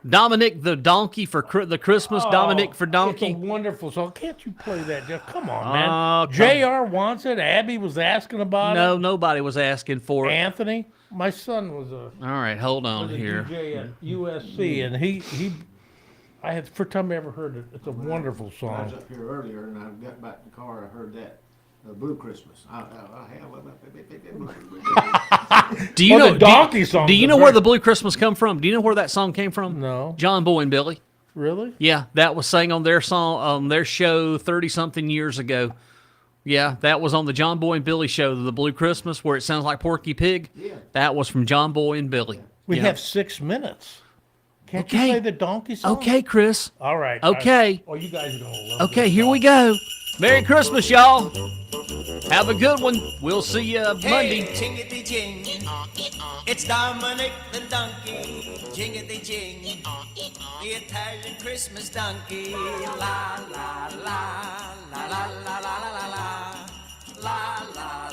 Dominic the Donkey for the Christmas. Dominic for Donkey. It's a wonderful song. Can't you play that, Jeff? Come on, man. Oh, come- JR wants it. Abby was asking about No, it. nobody was asking for it. Anthony, my son was a All right, hold on was a here. DJ at USC, and he I had first time I ever heard it. It's a wonderful I was song. up here earlier and I got back in the car. I heard that Blue Christmas. Do you Well, know the donkey song Do you is know where great. the Blue Christmas come from? Do you know where that song came from? No. John Boy and Billy. Really? Yeah, that was sang on their song on their show 30-something years ago. Yeah, that was on the John Boy and Billy show, the Blue Christmas, where it sounds like Porky Pig. Yeah. That was from John Boy and Billy. We Yeah. have 6 minutes. Can't Okay. you play the donkey song? Okay, Chris. All right. Okay. Oh, you guys are going to love Okay, this here song. we go. Merry Christmas, y'all. Have a good one. We'll see you Monday. Hey, jingity jing. It's Dominic the donkey. Jingity jing. The Italian Christmas donkey. La la la la la la la la la la la la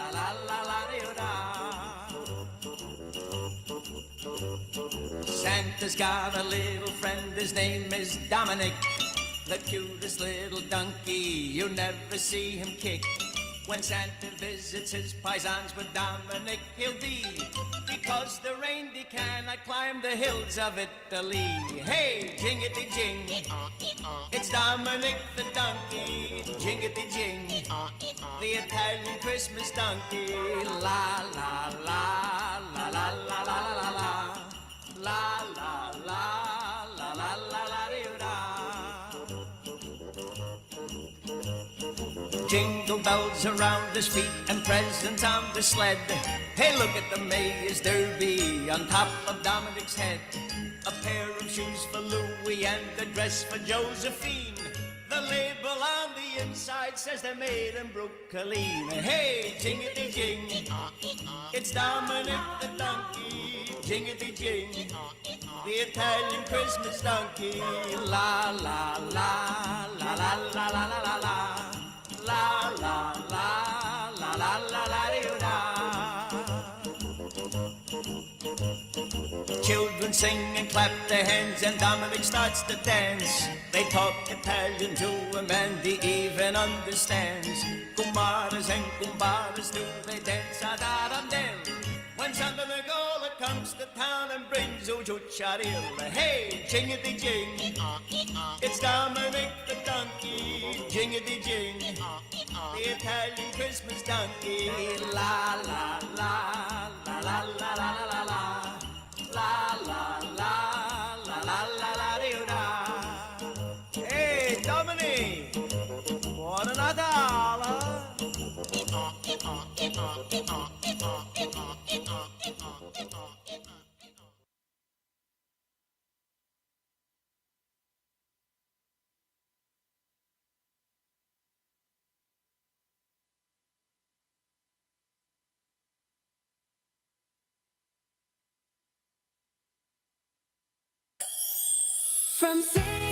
la la la la. Santa's got a little friend. His name is Dominic. The cutest little donkey, you never see him kick. When Santa visits his paisans with Dominic, he'll be. Because the reindeer cannot climb the hills of Italy. Hey, jingity jing, it's Dominic the donkey. Jingity jing, the Italian Christmas donkey. La la la la la la la la la la la la la la la la Jingle bells around his feet and presents on the sled. Hey, look at the Mayor's Derby on top of Dominic's head. A pair of shoes for Louis and a dress for Josephine. The label on the inside says they're made in Brooklyn. Hey, jingity jing, it's Dominic the donkey. Jingity jing, the Italian Christmas donkey. La la la la la la la la la la. La la la la la la la da. Children sing and clap their hands and Dominic starts to dance. They talk Italian to him and he even understands. Kumaras and kumbaras do they dance ad arandel. When Santa Nicola comes to town and brings Ujucharil. Hey, jingity jing, it's Dominic the donkey. Jingity jing, the Italian Christmas donkey. La la la la la la la la la la la la la la la la. Hey, Dominic, buon Natale. From city